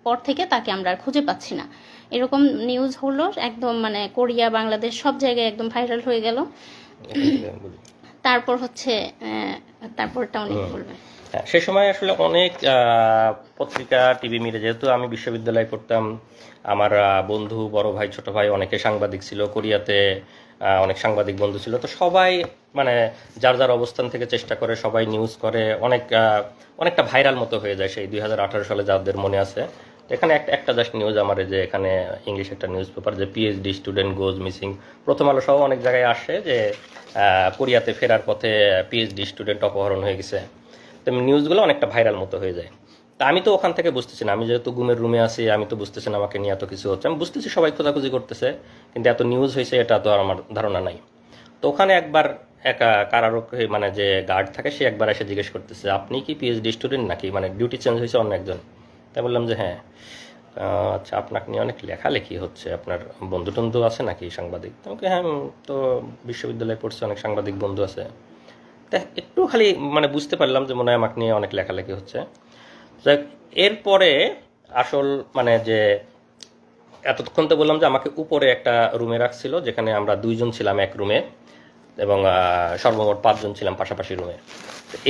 পর থেকে তাকে আমরা আর খুঁজে পাচ্ছি না। এরকম নিউজ হলো একদম, মানে কোরিয়া, বাংলাদেশ সব জায়গায় একদম ভাইরাল হয়ে গেল। তারপর হচ্ছে তারপরটা অনেক বলবেন। সে সময় আসলে অনেক পত্রিকা, টিভি মিডিয়া, যেহেতু আমি বিশ্ববিদ্যালয়ে পড়তাম, আমার বন্ধু, বড় ভাই, ছোট ভাই অনেকে সাংবাদিক ছিল, কোরিয়াতে অনেক সাংবাদিক বন্ধু ছিল। তো সবাই মানে যার যার অবস্থান থেকে চেষ্টা করে, সবাই নিউজ করে, অনেকটা ভাইরাল মতো হয়ে যায় সেই 2018 সালে, যাদের মনে আছে। তো এখানে একটা জাস্ট নিউজ আমার, যে এখানে ইংলিশ একটা নিউজ পেপার, যে পিএইচডি স্টুডেন্ট গোজ মিসিং, প্রথম আলো সহ অনেক জায়গায় আসে যে কোরিয়াতে ফেরার পথে পিএইচডি স্টুডেন্ট অপহরণ হয়ে গেছে। তো নিউজগুলো অনেকটা ভাইরাল মতো হয়ে যায়। তা আমি তো ওখান থেকে বুঝতেছি না, আমি যেহেতু ঘুমের রুমে আছি, আমি তো বুঝতেছি না আমাকে নিয়ে এত কিছু হচ্ছে। আমি বুঝতেছি সবাই খোঁজাখুঁজি করতেছে, কিন্তু এত নিউজ হয়েছে এটা তো আর আমার ধারণা নাই। তো ওখানে একবার একা কারারক্ষী, মানে যে গার্ড থাকে, সে একবার এসে জিজ্ঞেস করতেছে, আপনি কি পিএইচডি স্টুডেন্ট নাকি, মানে ডিউটি চেঞ্জ হয়েছে অন্য একজন। তাই বললাম যে হ্যাঁ। আচ্ছা, আপনাকে নিয়ে অনেক লেখালেখি হচ্ছে, আপনার বন্ধু টন্ধু আছে নাকি সাংবাদিক? তোমাকে হ্যাঁ, তো বিশ্ববিদ্যালয়ে পড়ছে, অনেক সাংবাদিক বন্ধু আছে। তা একটু খালি মানে বুঝতে পারলাম যে মনে হয় আমাকে নিয়ে অনেক লেখালেখি হচ্ছে। এরপরে আসল মানে যে এতক্ষণ তো বললাম যে আমাকে উপরে একটা রুমে রাখছিল, যেখানে আমরা 2 জন ছিলাম এক রুমে, এবং সর্বমোট 5 জন ছিলাম পাশাপাশি রুমে।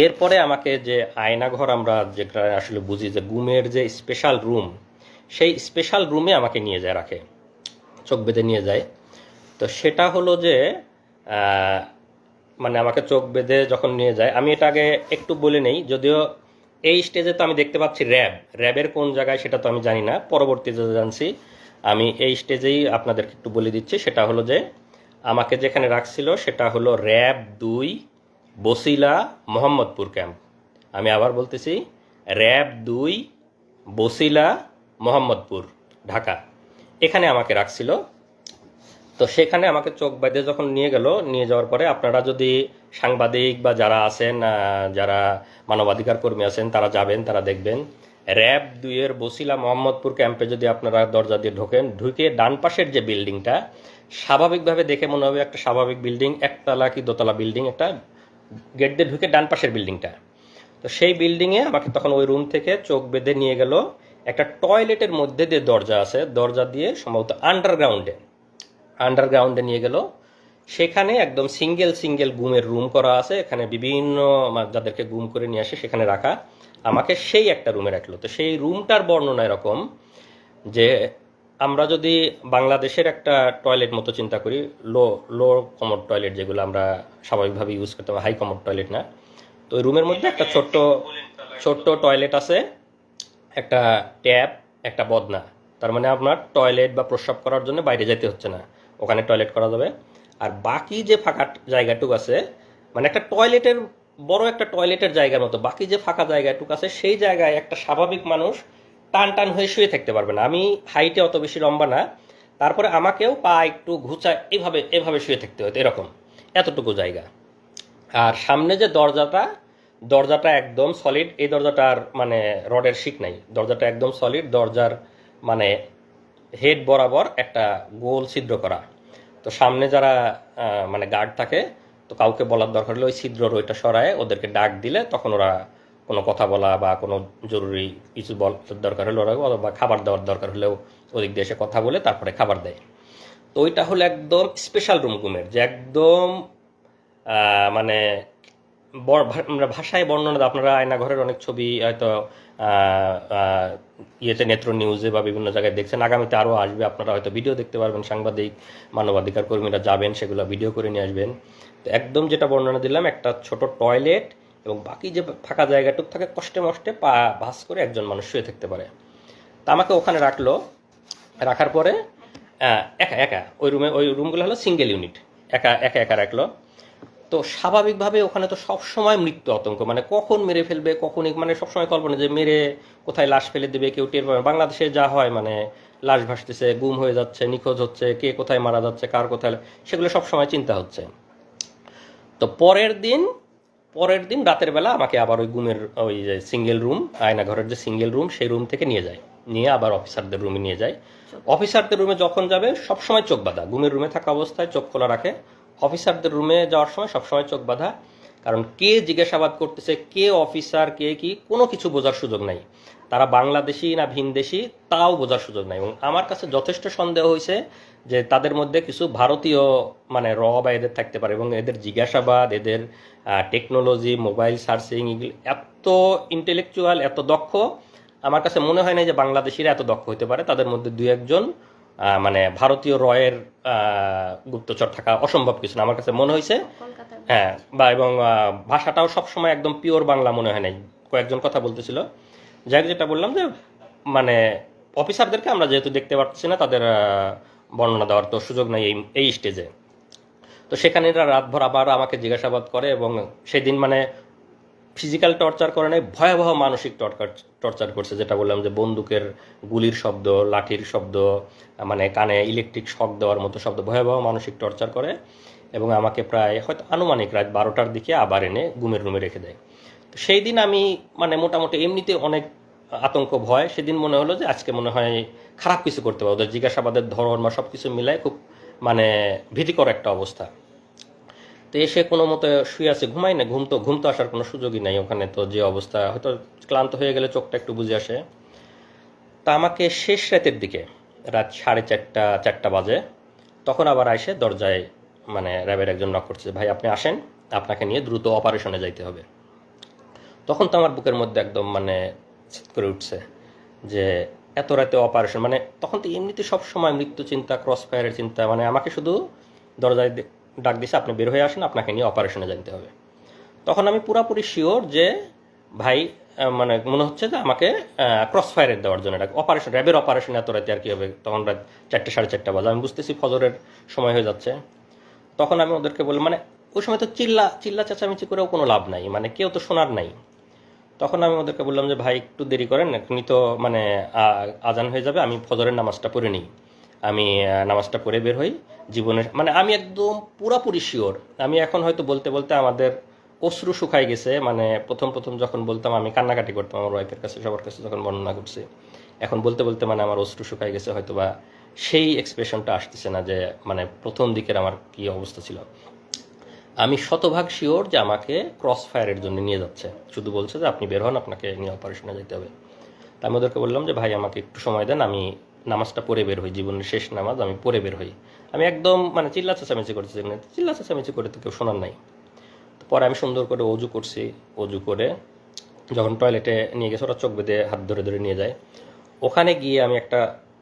এরপরে আমাকে যে আয়নাঘর, আমরা যেটা আসলে বুঝি যে গুমের যে স্পেশাল রুম, সেই স্পেশাল রুমে আমাকে নিয়ে যায়, রাখে, চোখ বেঁধে নিয়ে যায়। তো সেটা হলো যে মানে আমাকে চোখ বেঁধে যখন নিয়ে যায়, আমি এটা আগে একটু বলে নেই, যদিও এই স্টেজে তো আমি দেখতে পাচ্ছি র্যাবের কোন জায়গায় সেটা তো আমি জানি না, পরবর্তীতে জানছি। আমি এই স্টেজেই আপনাদেরকে একটু বলে দিচ্ছি। সেটা হলো যে আমাকে যেখানে রাখছিল সেটা হলো র্যাব 2 বসিলা মোহাম্মদপুর ক্যাম্প। আমি আবার বলতেছি, র্যাব 2 বসিলা মোহাম্মদপুর, ঢাকা, এখানে আমাকে রাখছিল। তো সেখানে আমাকে চোখ বেঁধে যখন নিয়ে গেল, নিয়ে যাওয়ার পরে আপনারা যদি সাংবাদিক বা যারা আছেন, যারা মানবাধিকার কর্মী আছেন, তারা যাবেন, তারা দেখবেন র্যাব 2 এর বসিলা মোহাম্মদপুর ক্যাম্পে যদি আপনারা দরজা দিয়ে ঢোকেন, ঢুকে ডান পাশের যে বিল্ডিংটা, স্বাভাবিকভাবে দেখে মনে হবে একটা স্বাভাবিক বিল্ডিং, একতলা কি দোতলা বিল্ডিং, একটা গেট দিয়ে ঢুকে ডান পাশের বিল্ডিংটা। তো সেই বিল্ডিংয়ে আমাকে তখন ওই রুম থেকে চোখ বেঁধে নিয়ে গেল একটা টয়লেটের মধ্যে দিয়ে, দরজা আছে, দরজা দিয়ে সম্ভবত আন্ডারগ্রাউন্ডে নিয়ে গেল। সেখানে একদম সিঙ্গেল গুমের রুম করা আছে, এখানে বিভিন্ন যাদেরকে গুম করে নিয়ে আসে সেখানে রাখা, আমাকে সেই একটা রুমে রাখলো। তো সেই রুমটার বর্ণনা এরকম যে, আমরা যদি বাংলাদেশের একটা টয়লেট মতো চিন্তা করি, লো কমোড টয়লেট যেগুলো আমরা স্বাভাবিকভাবে ইউজ করতে পারি, হাই কমোড টয়লেট না। তো ওই রুমের মধ্যে একটা ছোট্ট টয়লেট আছে, একটা ট্যাপ, একটা বদনা। তার মানে আপনার টয়লেট বা প্রস্রাব করার জন্য বাইরে যেতে হচ্ছে না, ওখানে টয়লেট করা যাবে। আর বাকি যে ফাঁকা জায়গাটুকু আছে, মানে একটা টয়লেটের, বড় একটা টয়লেটের জায়গার মতো বাকি যে ফাঁকা জায়গাটুকু আছে, সেই জায়গায় একটা স্বাভাবিক মানুষ টান হয়ে শুয়ে থাকতে পারবে না। আমি হাইটে অত বেশি লম্বা না, তারপরে আমাকেও পা একটু ঘুচায় এভাবে শুয়ে থাকতে হতো, এরকম এতটুকু জায়গা। আর সামনে যে দরজাটা একদম সলিড, এই দরজাটার মানে রডের শিক নাই, দরজাটা একদম সলিড, দরজার মানে হেড বরাবর একটা গোল ছিদ্র করা। তো সামনে যারা মানে গার্ড থাকে, তো কাউকে বলার দরকার হলে ওই ছিদ্রর ওইটা সরায় ওদেরকে ডাক দিলে তখন ওরা কোনো কথা বলা বা কোনো জরুরি কিছু দরকার হলে ওরা, বা খাবার দেওয়ার দরকার হলেও ওদিক দিয়ে এসে কথা বলে তারপরে খাবার দেয়। তো ওইটা হলো একদম স্পেশাল রুম গুমের, যে একদম মানে আমরা ভাষায় বর্ণনা আপনারা আয়নাঘরের অনেক ছবি হয়তো আহ, আহ, ইয়েতে নেত্র নিউজে বা বিভিন্ন জায়গায় দেখছেন, আগামীতে আরও আসবে, আপনারা হয়তো ভিডিও দেখতে পারবেন, সাংবাদিক মানবাধিকার কর্মীরা যাবেন, সেগুলো ভিডিও করে নিয়ে আসবেন। তো একদম যেটা বর্ণনা দিলাম, একটা ছোট টয়লেট এবং বাকি যে ফাঁকা জায়গাটুক থাকে কষ্টে মষ্টে পা ভাঁজ করে একজন মানুষ শুয়ে থাকতে পারে। তা আমাকে ওখানে রাখলো, রাখার পরে একা একা ওই রুমগুলো হলো সিঙ্গেল ইউনিট, একা একা একা রাখলো। তো স্বাভাবিকভাবে ওখানে তো সবসময় মৃত্যু আতঙ্ক, মানে কখন মেরে ফেলবে, কখনই মানে সবসময় কল্পনা যে মেরে কোথায় লাশ ফেলে দেবে, কেউ টের পাবে। বাংলাদেশে যা হয় মানে লাশ ভাসতেছে, গুম হয়ে যাচ্ছে, নিখোঁজ হচ্ছে, কে কোথায় মারা যাচ্ছে, কার কোথায়, সেগুলো সবসময় চিন্তা হচ্ছে। তো পরের দিন রাতের বেলা আমাকে আবার ওই গুমের ওই যে সিঙ্গেল রুম, আয়নাঘরের যে সিঙ্গেল রুম, সেই রুম থেকে নিয়ে যায়, নিয়ে আবার অফিসারদের রুমে নিয়ে যায়। অফিসারদের রুমে যখন যাবে সবসময় চোখ বাঁধা, গুমের রুমে থাকা অবস্থায় চোখ খোলা রাখে। অফিসারদের রুমে যাওয়ার সময় সবসময় চোখ বাঁধা, কারণ কে জিজ্ঞাসাবাদ করতেছে, কে অফিসার, কে কি, কোনো কিছু বোঝার সুযোগ নাই। তারা বাংলাদেশি না ভিনদেশি তাও বোঝার সুযোগ নাই। এবং আমার কাছে যথেষ্ট সন্দেহ হয়েছে যে তাদের মধ্যে কিছু ভারতীয় মানে বা এদের থাকতে পারে, এবং এদের জিজ্ঞাসাবাদ, এদের টেকনোলজি, মোবাইল সার্চিং, এগুলো এত ইন্টেলেকচুয়াল, এত দক্ষ, আমার কাছে মনে হয় না যে বাংলাদেশিরা এত দক্ষ হতে পারে। তাদের মধ্যে দুই একজন মানে ভারতীয় রয়ের গুপ্তচর থাকা অসম্ভব কিছু না, আমার কাছে মনে হয়েছে। কলকাতার হ্যাঁ, বা এবং ভাষাটাও সবসময় একদম পিওর বাংলা মনে হয় নাই, কয়েকজন কথা বলতেছিল। যাই হোক, যেটা বললাম যে মানে অফিসারদেরকে আমরা যেহেতু দেখতে পাচ্ছি না, তাদের বর্ণনা দেওয়ার তো সুযোগ নেই এই স্টেজে। তো সেখানে এরা রাতভর আবার আমাকে জিজ্ঞাসাবাদ করে, এবং সেদিন মানে ফিজিক্যাল টর্চার করে নাই, ভয়াবহ মানসিক টর্চার করছে। যেটা বললাম যে বন্দুকের গুলির শব্দ, লাঠির শব্দ, মানে কানে ইলেকট্রিক শক দেওয়ার মতো শব্দ, ভয়াবহ মানসিক টর্চার করে। এবং আমাকে প্রায় হয়তো আনুমানিক রাত 12টার দিকে আবার এনে গুমের রুমে রেখে দেয়। তো সেই দিন আমি মানে মোটামুটি এমনিতে অনেক আতঙ্ক ভয়, সেদিন মনে হলো যে আজকে মনে হয় খারাপ কিছু করতে পারে। ওদের জিজ্ঞাসাবাদের ধরন বা সব কিছু মিলায় খুব মানে ভীতিকর একটা অবস্থা। তো এসে কোনো মতে শুয়ে আছে, ঘুমাই না, ঘুম তো আসার কোনো সুযোগই নাই ওখানে। তো যে অবস্থা, হয়তো ক্লান্ত হয়ে গেলে চোখটা একটু বুঝে আসে। তা আমাকে শেষ রাতের দিকে, রাত 4:30 বাজে, তখন আবার আইসে দরজায় মানে র্যাবের একজন নক করছে, ভাই আপনি আসেন, আপনাকে নিয়ে দ্রুত অপারেশনে যাইতে হবে। তখন তো আমার বুকের মধ্যে একদম মানে ছিট করে উঠছে যে এত রাতে অপারেশন, মানে তখন তো এমনিতে সব সময় মৃত্যু চিন্তা, ক্রস ফায়ারের চিন্তা, মানে আমাকে শুধু দরজায় ডাক দিছে, আপনি বের হয়ে আসেন, আপনাকে নিয়ে অপারেশনে যাইতে হবে। তখন আমি পুরাপুরি শিওর যে ভাই মানে মনে হচ্ছে যে আমাকে ক্রস ফায়ারের দেওয়ার জন্য ডাক, অপারেশন, র্যাবের অপারেশন এত রাতে আর কি হবে। তখন রাত 4টে 4:30 বাজে, আমি বুঝতেছি ফজরের সময় হয়ে যাচ্ছে। তখন আমি ওদেরকে বললাম, মানে ওই সময় তো চিল্লা চেঁচামেচি করেও কোনো লাভ নাই, মানে কেউ তো শোনার নাই। তখন আমি ওদেরকে বললাম যে ভাই একটু দেরি করেন, এখনই তো মানে আজান হয়ে যাবে, আমি ফজরের নামাজটা পড়ে নিই, আমি নামাজটা পড়ে বের হই। জীবনের মানে আমি একদম পুরাপুরি শিওর। আমি এখন হয়তো বলতে বলতে আমাদের অশ্রু শুকাই গেছে, মানে প্রথম যখন বলতাম আমি কান্নাকাটি করতাম আমার ওয়াইফের কাছে, সবার কাছে যখন বর্ণনা করছি, এখন বলতে বলতে মানে আমার অশ্রু শুকাই গেছে, হয়তো বা সেই এক্সপ্রেশনটা আসতেছে না যে মানে প্রথম দিকের আমার কি অবস্থা ছিল। আমি শতভাগ শিওর যে আমাকে ক্রস ফায়ারের জন্য নিয়ে যাচ্ছে, শুধু বলছে যে আপনি বের হন, আপনাকে নিয়ে অপারেশনে যেতে হবে। তা আমি ওদেরকে বললাম যে ভাই আমাকে একটু সময় দেন, আমি নামাজটা পড়ে বের হই, জীবনের শেষ নামাজ, আমি পড়ে বের হই। আমি একদম মানে চিল্লা চেঁচামেচি করতেছি, চিল্লা চেঁচামেচি করে তো কেউ শোনার নাই। তো পরে আমি সুন্দর করে অজু করছি, অজু করে যখন টয়লেটে নিয়ে গেছে, ওরা চোখ বেঁধে হাত ধরে ধরে নিয়ে যায়। ওখানে গিয়ে আমি একটা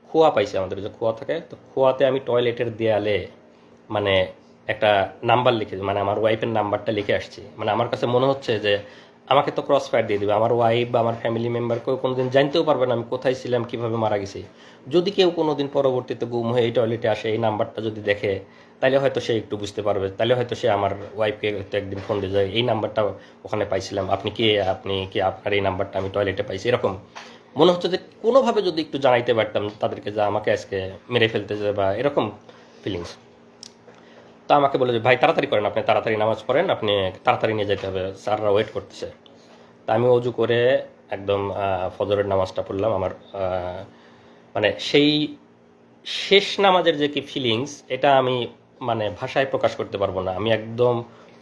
খোয়া পাইছি, আমাদের যে খোয়া থাকে, তো খোয়াতে আমি টয়লেটের দেয়ালে মানে একটা নাম্বার লিখে, মানে আমার ওয়াইফের নাম্বারটা লিখে আসছি। মানে আমার কাছে মনে হচ্ছে যে আমাকে তো ক্রস ফায়ার দিয়ে দেবে, আমার ওয়াইফ বা আমার ফ্যামিলি মেম্বার কেউ কোনোদিন জানতেও পারবে না আমি কোথায় ছিলাম, কিভাবে মারা গেছি। যদি কেউ কোনোদিন পরবর্তীতে গুম হয়ে এই টয়লেটে আসে, এই নাম্বারটা যদি দেখে, তাহলে হয়তো সে একটু বুঝতে পারবে, তাহলে হয়তো সে আমার ওয়াইফকে হয়তো একদিন ফোন দিয়ে যায়, এই নাম্বারটা ওখানে পাইছিলাম, আপনি কি আপনার এই নাম্বারটা আমি টয়লেটে পাইছি। এরকম মনে হচ্ছে যে কোনোভাবে যদি একটু জানাইতে পারতাম তাদেরকে যে আমাকে আজকে মেরে ফেলতে যায়, বা এরকম ফিলিংস। তো আমাকে বলে যে ভাই তাড়াতাড়ি করেন, আপনি তাড়াতাড়ি নামাজ পড়েন, আপনি তাড়াতাড়ি নিয়ে যেতে হবে, স্যাররা ওয়েট করতেছে। তা আমি অজু করে একদম ফজরের নামাজটা পড়লাম। আমার মানে সেই শেষ নামাজের যে কি ফিলিংস, এটা আমি মানে ভাষায় প্রকাশ করতে পারবো না। আমি একদম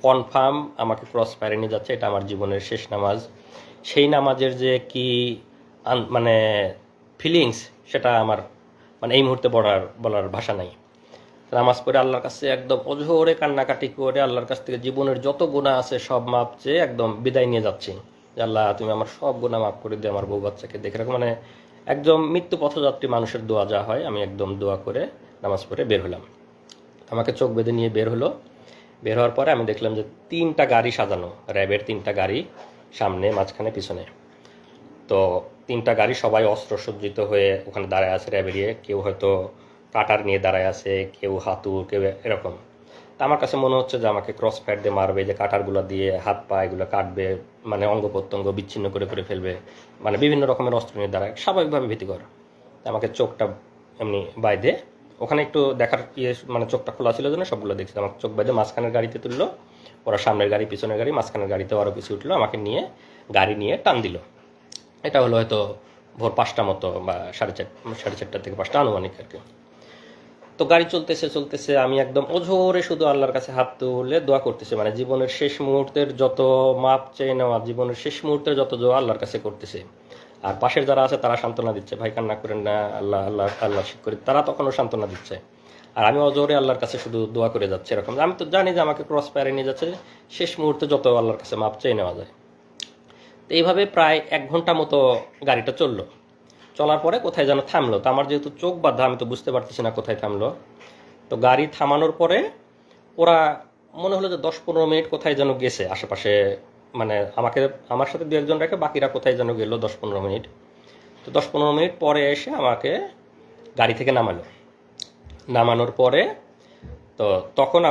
কনফার্ম আমাকে ক্রস ফায়ারে নিয়ে যাচ্ছে, এটা আমার জীবনের শেষ নামাজ। সেই নামাজের যে কি মানে ফিলিংস, সেটা আমার মানে এই মুহূর্তে বলার ভাষা নাই। নামাজ পড়ে আল্লাহর কাছে একদম অঝোরে কান্নাকাটি করে আল্লাহর কাছ থেকে জীবনের যত গুনাহ আছে সব মাপ চেয়ে একদম বিদায় নিয়ে যাচ্ছি, যে আল্লাহ তুমি আমার সব গুনাহ মাফ করে দিয়ে আমার বউ বাচ্চাকে দেখে রাখো। মানে একদম মৃত্যু পথযাত্রী মানুষের দোয়া যা হয়, আমি একদম দোয়া করে নামাজ পড়ে বের হলাম। আমাকে চোখ বেঁধে নিয়ে বের হলো। বের হওয়ার পরে আমি দেখলাম যে 3টা গাড়ি সাজানো, র্যাবের 3টা গাড়ি, সামনে, মাঝখানে, পিছনে। তো 3টা গাড়ি সবাই অস্ত্রসজ্জিত হয়ে ওখানে দাঁড়ায় আছে র্যাবেরিয়ে, কেউ হয়তো কাটার নিয়ে দাঁড়ায় আছে, কেউ হাতুড়, কেউ এরকম। তা আমার কাছে মনে হচ্ছে যে আমাকে ক্রস ফায়ার দিয়ে মারবে, যে কাটারগুলো দিয়ে হাত পা এগুলো কাটবে, মানে অঙ্গ প্রত্যঙ্গ বিচ্ছিন্ন করে করে ফেলবে, মানে বিভিন্ন রকমের অস্ত্র নিয়ে দাঁড়ায়, স্বাভাবিকভাবে ভীতিকর। তা আমাকে চোখটা এমনি বাইদে, ওখানে একটু দেখার মানে চোখটা খোলা ছিল জন্য সবগুলো দেখছি। আমাকে চোখ বাইদে মাঝখানের গাড়িতে তুললো, ওরা সামনের গাড়ি, পিছনের গাড়ি, মাঝখানের গাড়িতে আরও কিছু উঠলো, আমাকে নিয়ে গাড়ি নিয়ে টান দিল। এটা হলো হয়তো ভোর 5টা মতো বা 4:30 থেকে 5টা আনুমানিক আর কি। তো গাড়ি চলতেছে চলতেছে, আমি একদম অঝোরে শুধু আল্লাহর কাছে হাত তুলে দোয়া করতেছি, মানে জীবনের শেষ মুহূর্তের যত মাপ চেয়ে নেওয়া, জীবনের শেষ মুহূর্তের যত দোয়া আল্লাহর কাছে করতেছে। আর পাশের যারা আছে তারা সান্ত্বনা দিচ্ছে, ভাই কান্না করেন না, আল্লাহ আল্লাহ আল্লাহ শিখ করি, তারা তখনও সান্ত্বনা দিচ্ছে। আর আমি অজোরে আল্লাহর কাছে শুধু দোয়া করে যাচ্ছে এরকম। আমি তো জানি যে আমাকে ক্রস ফায়ারে নিয়ে যাচ্ছে, শেষ মুহূর্তে যত আল্লাহর কাছে মাপ চেয়ে নেওয়া যায়। তো এইভাবে প্রায় 1 ঘন্টা মতো গাড়িটা চললো। চলার পরে কোথায় যেন থামলো। তো আমার যেহেতু চোখ বাঁধা, আমি তো বুঝতে পারতেছি না কোথায় থামলো। তো গাড়ি থামানোর পরে ওরা মনে হলো যে 10-15 মিনিট কোথায় যেন গেছে আশেপাশে, মানে আমার সাথে 2-1জন রেখে বাকিরা কোথায় যেন গেল 10-15 মিনিট। তো 10-15 মিনিট পরে এসে আমাকে গাড়ি থেকে নামানোর পরে তো তখন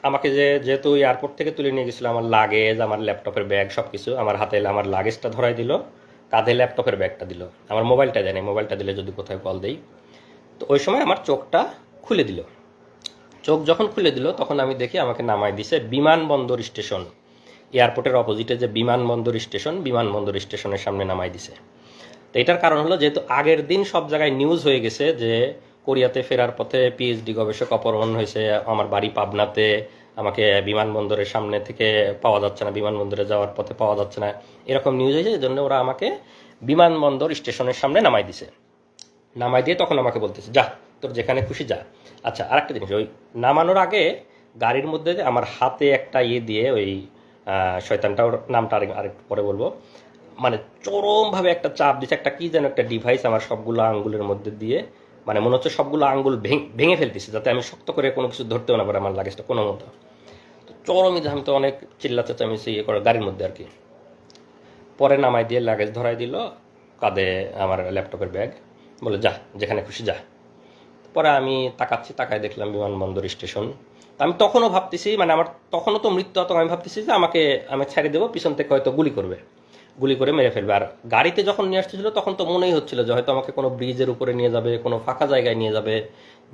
আমাকে যেহেতু এয়ারপোর্ট থেকে তুলে নিয়ে গেছিলো, আমার লাগেজ, আমার ল্যাপটপের ব্যাগ সব কিছু আমার হাতে, আমার লাগেজটা ধরাই দিল, কাঁধে ল্যাপটপের ব্যাগটা দিল, আমার মোবাইলটা দেয়নি, মোবাইলটা দিলে যদি কোথায় কল দেই। তো ওই সময় আমার চোখটা খুলে দিল। চোখ যখন খুলে দিল তখন আমি দেখি আমাকে নামাই দিছে বিমানবন্দর স্টেশন, এয়ারপোর্টের অপোজিটে যে বিমানবন্দর স্টেশনের সামনে নামাই দিছে। তো এটার কারণ হলো, যেহেতু আগের দিন সব জায়গায় নিউজ হয়ে গেছে যে কোরিয়াতে ফেরার পথে পিএইচডি গবেষক অপহরণ হয়েছে, আমার বাড়ি পাবনাতে, আমাকে বিমানবন্দরের সামনে থেকে পাওয়া যাচ্ছে না, বিমানবন্দরে যাওয়ার পথে পাওয়া যাচ্ছে না, এরকম নিউজ হয়েছে। এই জন্য ওরা আমাকে বিমানবন্দর স্টেশনের সামনে নামাই দিছে। নামাই দিয়ে তখন আমাকে বলতেছে, যা তোর যেখানে খুশি যা। আচ্ছা, আরেকটা জিনিস, ওই নামানোর আগে গাড়ির মধ্যে আমার হাতে একটা দিয়ে, ওই শয়তানটা, ওর নামটা আরেকটু পরে বলবো, মানে চরমভাবে একটা চাপ দিচ্ছে, একটা কি যেন একটা ডিভাইস আমার সবগুলো আঙ্গুলের মধ্যে দিয়ে, মানে মনে হচ্ছে সবগুলো আঙ্গুল ভেঙে ফেলতেছে, যাতে আমি শক্ত করে কোনো কিছু ধরতেও না পারে আমার লাগেজটা কোনো মতো। তো চরমই আমি তো অনেক চিল্লা চেঁচামেচি ইয়ে করে গাড়ির মধ্যে আর কি। পরে নামাই দিয়ে লাগেজ ধরাই দিল, কাঁধে আমার ল্যাপটপের ব্যাগ, বলে যা যেখানে খুশি যা। পরে আমি তাকায় দেখলাম বিমানবন্দর স্টেশন। আমি তখনও ভাবতেছি, মানে আমার তখনও তো মৃত্যু হতো, আমি ভাবতেছি যে আমি ছেড়ে দেবো, পিছন থেকে হয়তো গুলি করে মেরে ফেলবে। আর গাড়িতে যখন নিয়ে আসতেছিল তখন তো মনেই হচ্ছিল যে হয়তো আমাকে কোনো ব্রিজের উপরে নিয়ে যাবে, কোনো ফাঁকা জায়গায় নিয়ে যাবে,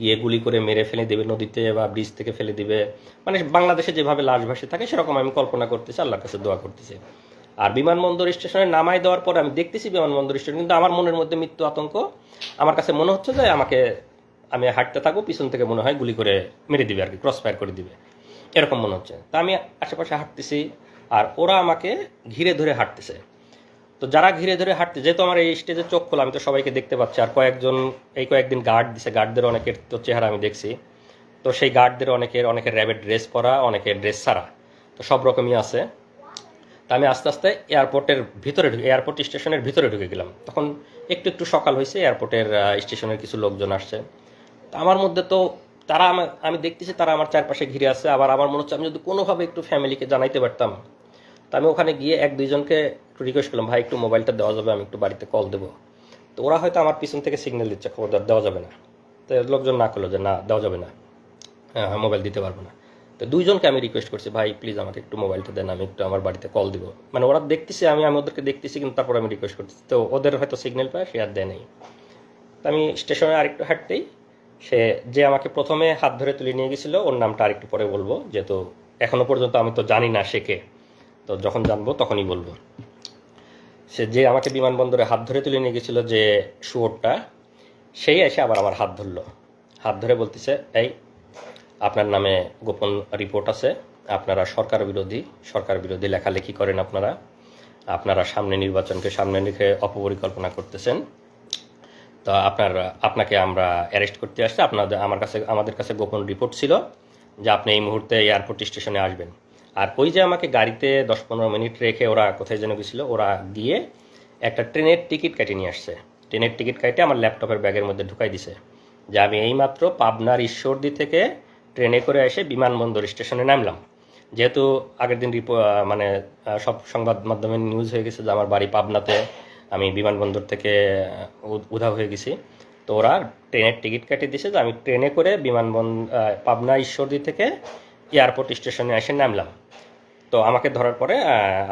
গিয়ে গুলি করে মেরে ফেলে দেবে নদীতে বা ব্রিজ থেকে ফেলে দিবে, মানে বাংলাদেশে যেভাবে লাশ ভাসে থাকে সেরকম আমি কল্পনা করতেছি, আল্লাহর কাছে দোয়া করতেছি। আর বিমানবন্দর স্টেশনে নামাই দেওয়ার পরে আমি দেখতেছি বিমানবন্দর স্টেশন, কিন্তু আমার মনের মধ্যে মৃত্যু আতঙ্ক। আমার কাছে মনে হচ্ছে যে আমি হাঁটতে থাকবো, পিছন থেকে মনে হয় গুলি করে মেরে দিবে আর কি, ক্রস ফায়ার করে দিবে, এরকম মনে হচ্ছে। তা আমি আশেপাশে হাঁটতেছি আর ওরা আমাকে ঘিরে ধরে হাঁটতেছে। তো যারা ঘিরে ধরে হাঁটতে, যেহেতু আমার এই স্টেজে চোখ খোলা, আমি তো সবাইকে দেখতে পাচ্ছি। আর কয়েকদিন গার্ড দিছে, গার্ডদের অনেকের তো চেহারা আমি দেখছি। তো সেই গার্ডদের অনেকের র্যাবের ড্রেস পরা, অনেকের ড্রেস ছাড়া, তো সব রকমই আছে। তা আমি আস্তে আস্তে এয়ারপোর্ট স্টেশনের ভিতরে ঢুকে গেলাম। তখন একটু সকাল হয়েছে, এয়ারপোর্টের স্টেশনের কিছু লোকজন আসছে। তা আমার মধ্যে তো আমি দেখতেছি তারা আমার চারপাশে ঘিরে আছে। আবার আমার মনে হচ্ছে আমি যদি কোনোভাবে একটু ফ্যামিলিকে জানাইতে পারতাম। তো আমি ওখানে গিয়ে 1-2জনকে একটু রিকোয়েস্ট করলাম, ভাই একটু মোবাইলটা দেওয়া যাবে, আমি একটু বাড়িতে কল দেবো। তো ওরা হয়তো আমার পিছন থেকে সিগন্যাল দিচ্ছে, খবরদার দেওয়া যাবে না। তো লোকজন না করলো যে না দেওয়া যাবে না, হ্যাঁ মোবাইল দিতে পারবো না। তো 2জনকে আমি রিকোয়েস্ট করছি, ভাই প্লিজ আমাকে একটু মোবাইলটা দেন, আমি একটু আমার বাড়িতে কল দিব। মানে ওরা দেখতেছি, আমি ওদেরকে দেখতেছি, কিন্তু তারপর আমি রিকোয়েস্ট করতেছি। তো ওদের হয়তো সিগন্যাল পায়, সে আর দেয় নেই। তো আমি স্টেশনে আরেকটু হাঁটতেই যে আমাকে প্রথমে হাত ধরে তুলে নিয়ে গেছিলো, ওর নামটা আরেকটু পরে বলবো, যেহেতু এখনো পর্যন্ত আমি তো জানি না সে কে, তো যখন জানবো তখনই বলবো। যে আমাকে বিমানবন্দরে হাত ধরে তুলে নিয়ে গেছিলো, যে শুয়োরটা, সেই এসে আবার আমার হাত ধরলো। হাত ধরে বলতেছে, এই আপনার নামে গোপন রিপোর্ট আছে, আপনারা সরকার বিরোধী লেখালেখি করেন, আপনারা সামনে নির্বাচনকে সামনে রেখে অপপরিকল্পনা করতেছেন। তো আপনাকে আমরা অ্যারেস্ট করতে আসছি, আমাদের কাছে গোপন রিপোর্ট ছিল যে আপনি এই মুহূর্তে এয়ারপোর্ট স্টেশনে আসবেন। আর ওই যে আমাকে গাড়িতে 10-15 মিনিট রেখে ওরা কোথায় যেন গেছিলো, ওরা গিয়ে একটা ট্রেনের টিকিট কেটে নিয়ে আসছে। ট্রেনের টিকিট কেটে আমার ল্যাপটপের ব্যাগের মধ্যে ঢুকাই দিছে যে আমি এইমাত্র পাবনার ঈশ্বরদী থেকে ট্রেনে করে এসে বিমানবন্দর স্টেশনে নামলাম। যেহেতু আগের দিন সব সংবাদ মাধ্যমে নিউজ হয়ে গেছে যে আমার বাড়ি পাবনাতে, আমি বিমানবন্দর থেকে উধাও হয়ে গেছি। তো ওরা ট্রেনের টিকিট কেটে দিয়েছে যে আমি ট্রেনে করে পাবনা ঈশ্বরদী থেকে এয়ারপোর্ট স্টেশনে এসে নামলাম। তো আমাকে ধরার পরে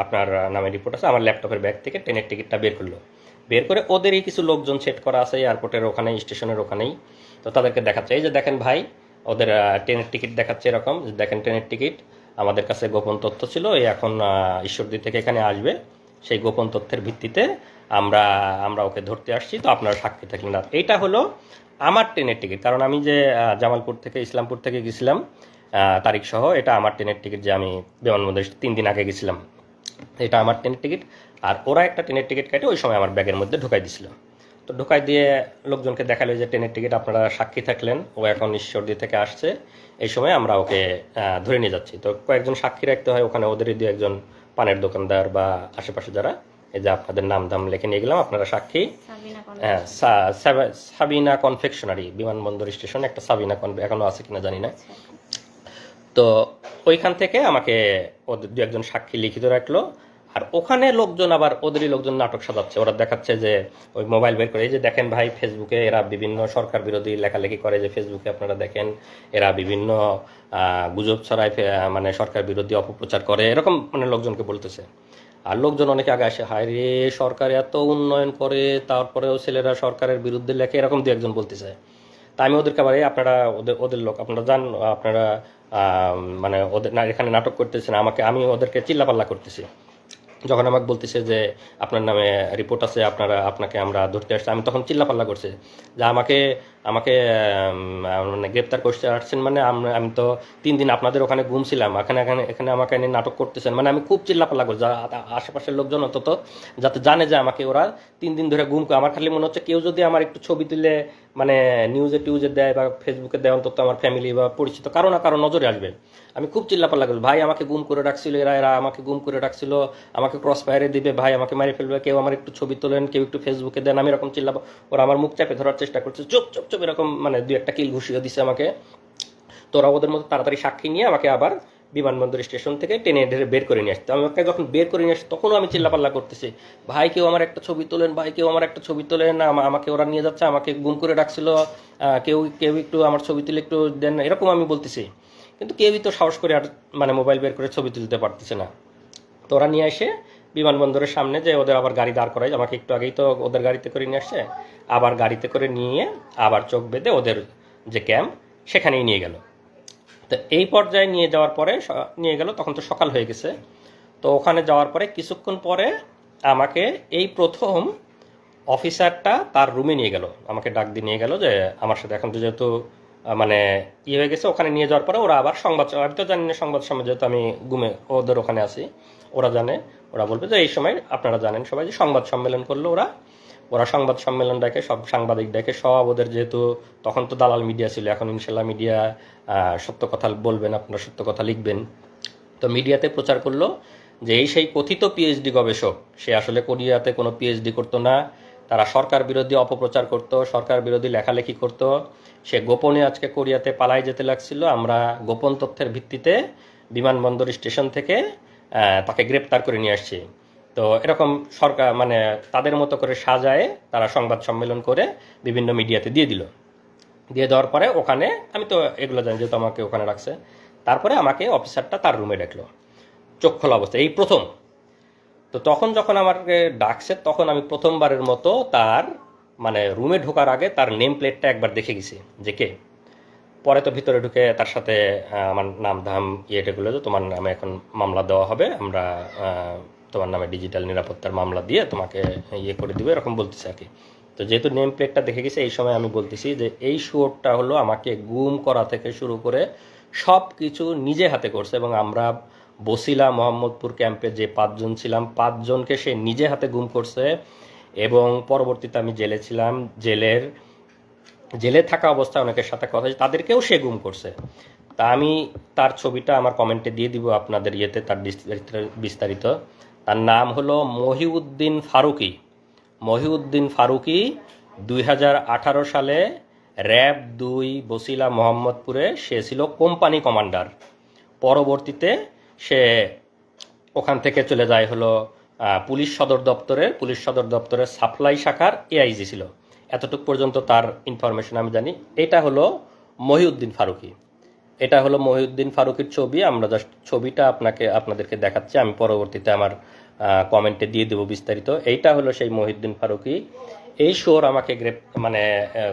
আপনার নামে রিপোর্ট আছে, আমার ল্যাপটপের ব্যাগ থেকে ট্রেনের টিকিটটা বের করলো। বের করে ওদেরই কিছু লোকজন সেট করা আছে এয়ারপোর্টের ওখানেই, স্টেশনের ওখানেই। তো তাদেরকে দেখাচ্ছে, এই যে দেখেন ভাই, ওদের ট্রেনের টিকিট দেখাচ্ছে এরকম, যে দেখেন ট্রেনের টিকিট, আমাদের কাছে গোপন তথ্য ছিল, এই এখন ঈশ্বরদী থেকে এখানে আসবে, সেই গোপন তথ্যের ভিত্তিতে আমরা ওকে ধরতে আসছি, তো আপনারা সাক্ষী থাকলেন না। এইটা হলো আমার ট্রেনের টিকিট, কারণ আমি যে জামালপুর থেকে ইসলামপুর থেকে গেছিলাম তারিখ সহ, এটা আমার ট্রেনের টিকিট, যে আমি বিমানবন্দরে 3 দিন আগে গেছিলাম, এটা আমার ট্রেনের টিকিট। আর ওরা একটা ট্রেনের টিকিট কেটে ওই সময় আমার ব্যাগের মধ্যে ঢুকাই দিছিল। তো ঢুকাই দিয়ে লোকজনকে দেখালো যে ট্রেনের টিকিট আপনারা সাক্ষী থাকলেন, ও এখন ঈশ্বরদী থেকে আসছে, এই সময় আমরা ওকে ধরে নিয়ে যাচ্ছি। তো কয়েকজন সাক্ষী রাখতে হয় ওখানে, ওদেরই 2-1 পানের দোকানদার বা আশেপাশে যারা, এই যে আপনাদের নাম দাম লিখে নিয়ে গেলাম, আপনারা সাক্ষী। হ্যাঁ, সাবিনা কনফেকশনারি, বিমানবন্দর স্টেশনে একটা সাবিনা এখনো আছে কিনা জানি না। তো ওইখান থেকে আমাকে ওদের 2-1 সাক্ষী লিখিত রাখলো। আর ওখানে লোকজন আবার ওদেরই লোকজন নাটক সাজাচ্ছে, ওরা দেখাচ্ছে যে ওই মোবাইল বের করে, এই যে দেখেন ভাই, ফেসবুকে এরা বিভিন্ন সরকার বিরোধী লেখালেখি করে, যে ফেসবুকে আপনারা দেখেন এরা বিভিন্ন গুজব ছড়ায়, সরকার বিরোধী অপপ্রচার করে, এরকম লোকজনকে বলতেছে। আর লোকজন অনেকে আগে আসে, হায় রে সরকার এত উন্নয়ন করে তারপরেও ছেলেরা সরকারের বিরুদ্ধে লেখে, এরকম 2-1 বলতেছে। তা আমি ওদেরকে আবার, আপনারা ওদের লোক, আপনারা যান, আপনারা ওদের এখানে নাটক করতেছেন, আমি ওদেরকে চিল্লাপাল্লা করতেছি। যখন আমাকে বলতেছে যে আপনার নামে রিপোর্ট আছে, আপনাকে আমরা ধরতে আসছি, আমি তখন চিল্লাপাল্লা করছি যে আমাকে গ্রেপ্তার করতে আসছেন, আমি তো 3 দিন আপনাদের ওখানে ঘুমছিলাম, এখানে আমাকে এনে নাটক করতেছেন, আমি খুব চিল্লাপাল্লা করছি। আশেপাশের লোকজন অন্তত যাতে জানে যে আমাকে ওরা 3 দিন ধরে ঘুম করে। আমার খালি মনে হচ্ছে কেউ যদি আমার একটু ছবি তুলে নিউজে টিউজে দেয় বা ফেসবুকে দেয়, অন্তত আমার ফ্যামিলি বা পরিচিত কারো না কারো নজরে আসবে। আমি খুব চিল্লাপাল্লা করছি, ভাই আমাকে গুম করে রাখছিল, এরা আমাকে গুম করে রাখছিল, আমাকে ক্রস ফায়ারে দিবে, ভাই আমাকে মারি ফেলবে, কেউ আমার একটু ছবি তোলেন, কেউ একটু ফেসবুকে দেন, আমি এরকম ওরা আমার মুখ চাপে ধরার চেষ্টা করছে, চুপ চুপ চুপ এরকম 2-1 কিল ঘুষিয়ে দিছে আমাকে। তো ওরা ওদের মতো তাড়াতাড়ি সাক্ষী নিয়ে আমাকে আবার বিমানবন্দর স্টেশন থেকে টেনে ঢেরে বের করে নিয়ে আসছে। আমাকে যখন বের করে নিয়ে আসছে তখনও আমি চিল্লাপাল্লা করতেছি, ভাই কেউ আমার একটা ছবি তোলেন, ভাই কেউ আমার একটা ছবি তোলেন, আমাকে ওরা নিয়ে যাচ্ছে, আমাকে গুম করে রাখছিল, কেউ একটু আমার ছবি তুলে একটু দেন, এরকম আমি বলতেছি। কিন্তু কেউই তো সাহস করে আর মোবাইল বের করে ছবি তুলতে পারতেছে না। তো ওরা নিয়ে এসে বিমানবন্দরের সামনে যে ওদের আবার গাড়ি দাঁড় করায়, আমাকে একটু আগেই তো ওদের গাড়িতে করে নিয়ে আসছে, আবার গাড়িতে করে নিয়ে আবার চোখ বেঁধে ওদের যে ক্যাম্প সেখানেই নিয়ে গেল। তো এই পর্যায়ে নিয়ে যাওয়ার পরে নিয়ে গেল, তখন তো সকাল হয়ে গেছে। তো ওখানে যাওয়ার পরে কিছুক্ষণ পরে আমাকে এই প্রথম অফিসারটা তার রুমে নিয়ে গেল, আমাকে ডাক দিয়ে নিয়ে গেল যে আমার সাথে এখন তো যেহেতু হয়ে গেছে, ওখানে নিয়ে যাওয়ার পরে ওরা আবার আমি তো জানি না সংবাদ সম্মেলন, যেহেতু আমি ওদের ওখানে আছি, ওরা জানে, ওরা বলবে যে এই সময় আপনারা জানেন সবাই যে সংবাদ সম্মেলন করলো। ওরা সংবাদ সম্মেলন ডাকে, সব সাংবাদিক ডাকে, সব ওদের, যেহেতু তখন তো দালাল মিডিয়া ছিল, এখন ইনশাল্লাহ মিডিয়া সত্য কথা বলবেন, আপনারা সত্য কথা লিখবেন। তো মিডিয়াতে প্রচার করলো যে সেই কথিত পিএইচডি গবেষক, সে আসলে কোরিয়াতে কোনো পিএইচডি করতো না, তারা সরকার বিরোধী অপপ্রচার করতো, সরকার বিরোধী লেখালেখি করতো, সে গোপনে আজকে কোরিয়াতে পালাই যেতে লাগছিল, আমরা গোপন তথ্যের ভিত্তিতে বিমানবন্দর স্টেশন থেকে তাকে গ্রেপ্তার করে নিয়ে আসছি। তো এরকম সরকার তাদের মতো করে সাজায় তারা সংবাদ সম্মেলন করে বিভিন্ন মিডিয়াতে দিয়ে দেওয়ার পরে ওখানে, আমি তো এগুলো জানি যেহেতু আমাকে ওখানে রাখছে, তারপরে আমাকে অফিসারটা তার রুমে ডাকলো চোখ খোলা অবস্থায়, এই প্রথম। তো তখন যখন আমাকে ডাকছে তখন আমি প্রথমবারের মতো তার রুমে ঢোকার আগে তার নেম প্লেটটা একবার দেখে গেছি যে কে। পরে তো ভিতরে ঢুকে তার সাথে আমার নাম ধাম ইয়েটাগুলো, তোমার নামে এখন মামলা দেওয়া হবে, আমরা তোমার নামে ডিজিটাল নিরাপত্তার মামলা দিয়ে তোমাকে করে দিবে, এরকম বলতেছে আর কি। তো যেহেতু নেম প্লেটটা দেখে গেছে, এই সময় আমি বলতেছি যে এই শুয়োরটা হলো আমাকে গুম করা থেকে শুরু করে সব কিছু নিজে হাতে করছে, এবং আমরা বসিলা মোহাম্মদপুর ক্যাম্পে যে 5 জন ছিলাম, 5 জনকে সে নিজে হাতে গুম করছে, এবং পরবর্তীতে আমি জেলে ছিলাম, জেলে থাকা অবস্থায় অনেকের সাথে কথা হয়েছে, তাদেরকেও সে গুম করছে। তা আমি তার ছবিটা আমার কমেন্টে দিয়ে দিব আপনাদের ইয়েতে, তার বিস্তারিত। তার নাম হলো মহিউদ্দিন ফারুকী। মহিউদ্দিন ফারুকী 2018 সালে র্যাব 2 বসিলা মোহাম্মদপুরে সে ছিল কোম্পানি কমান্ডার। পরবর্তীতে সে ওখান থেকে চলে যায় হলো পুলিশ সদর দপ্তরের সাপ্লাই শাখার এআইজি ছিল। এতটুকু পর্যন্ত তার ইনফরমেশন আমি জানি। এটা হলো মহিউদ্দিন ফারুকী। এটা হলো মহিউদ্দিন ফারুকীর ছবি। আমরা জাস্ট ছবিটা আপনাদেরকে দেখাচ্ছি, আমি পরবর্তীতে আমার কমেন্টে দিয়ে দেবো বিস্তারিত। এইটা হলো সেই মহিউদ্দিন ফারুকী। এই শোর আমাকে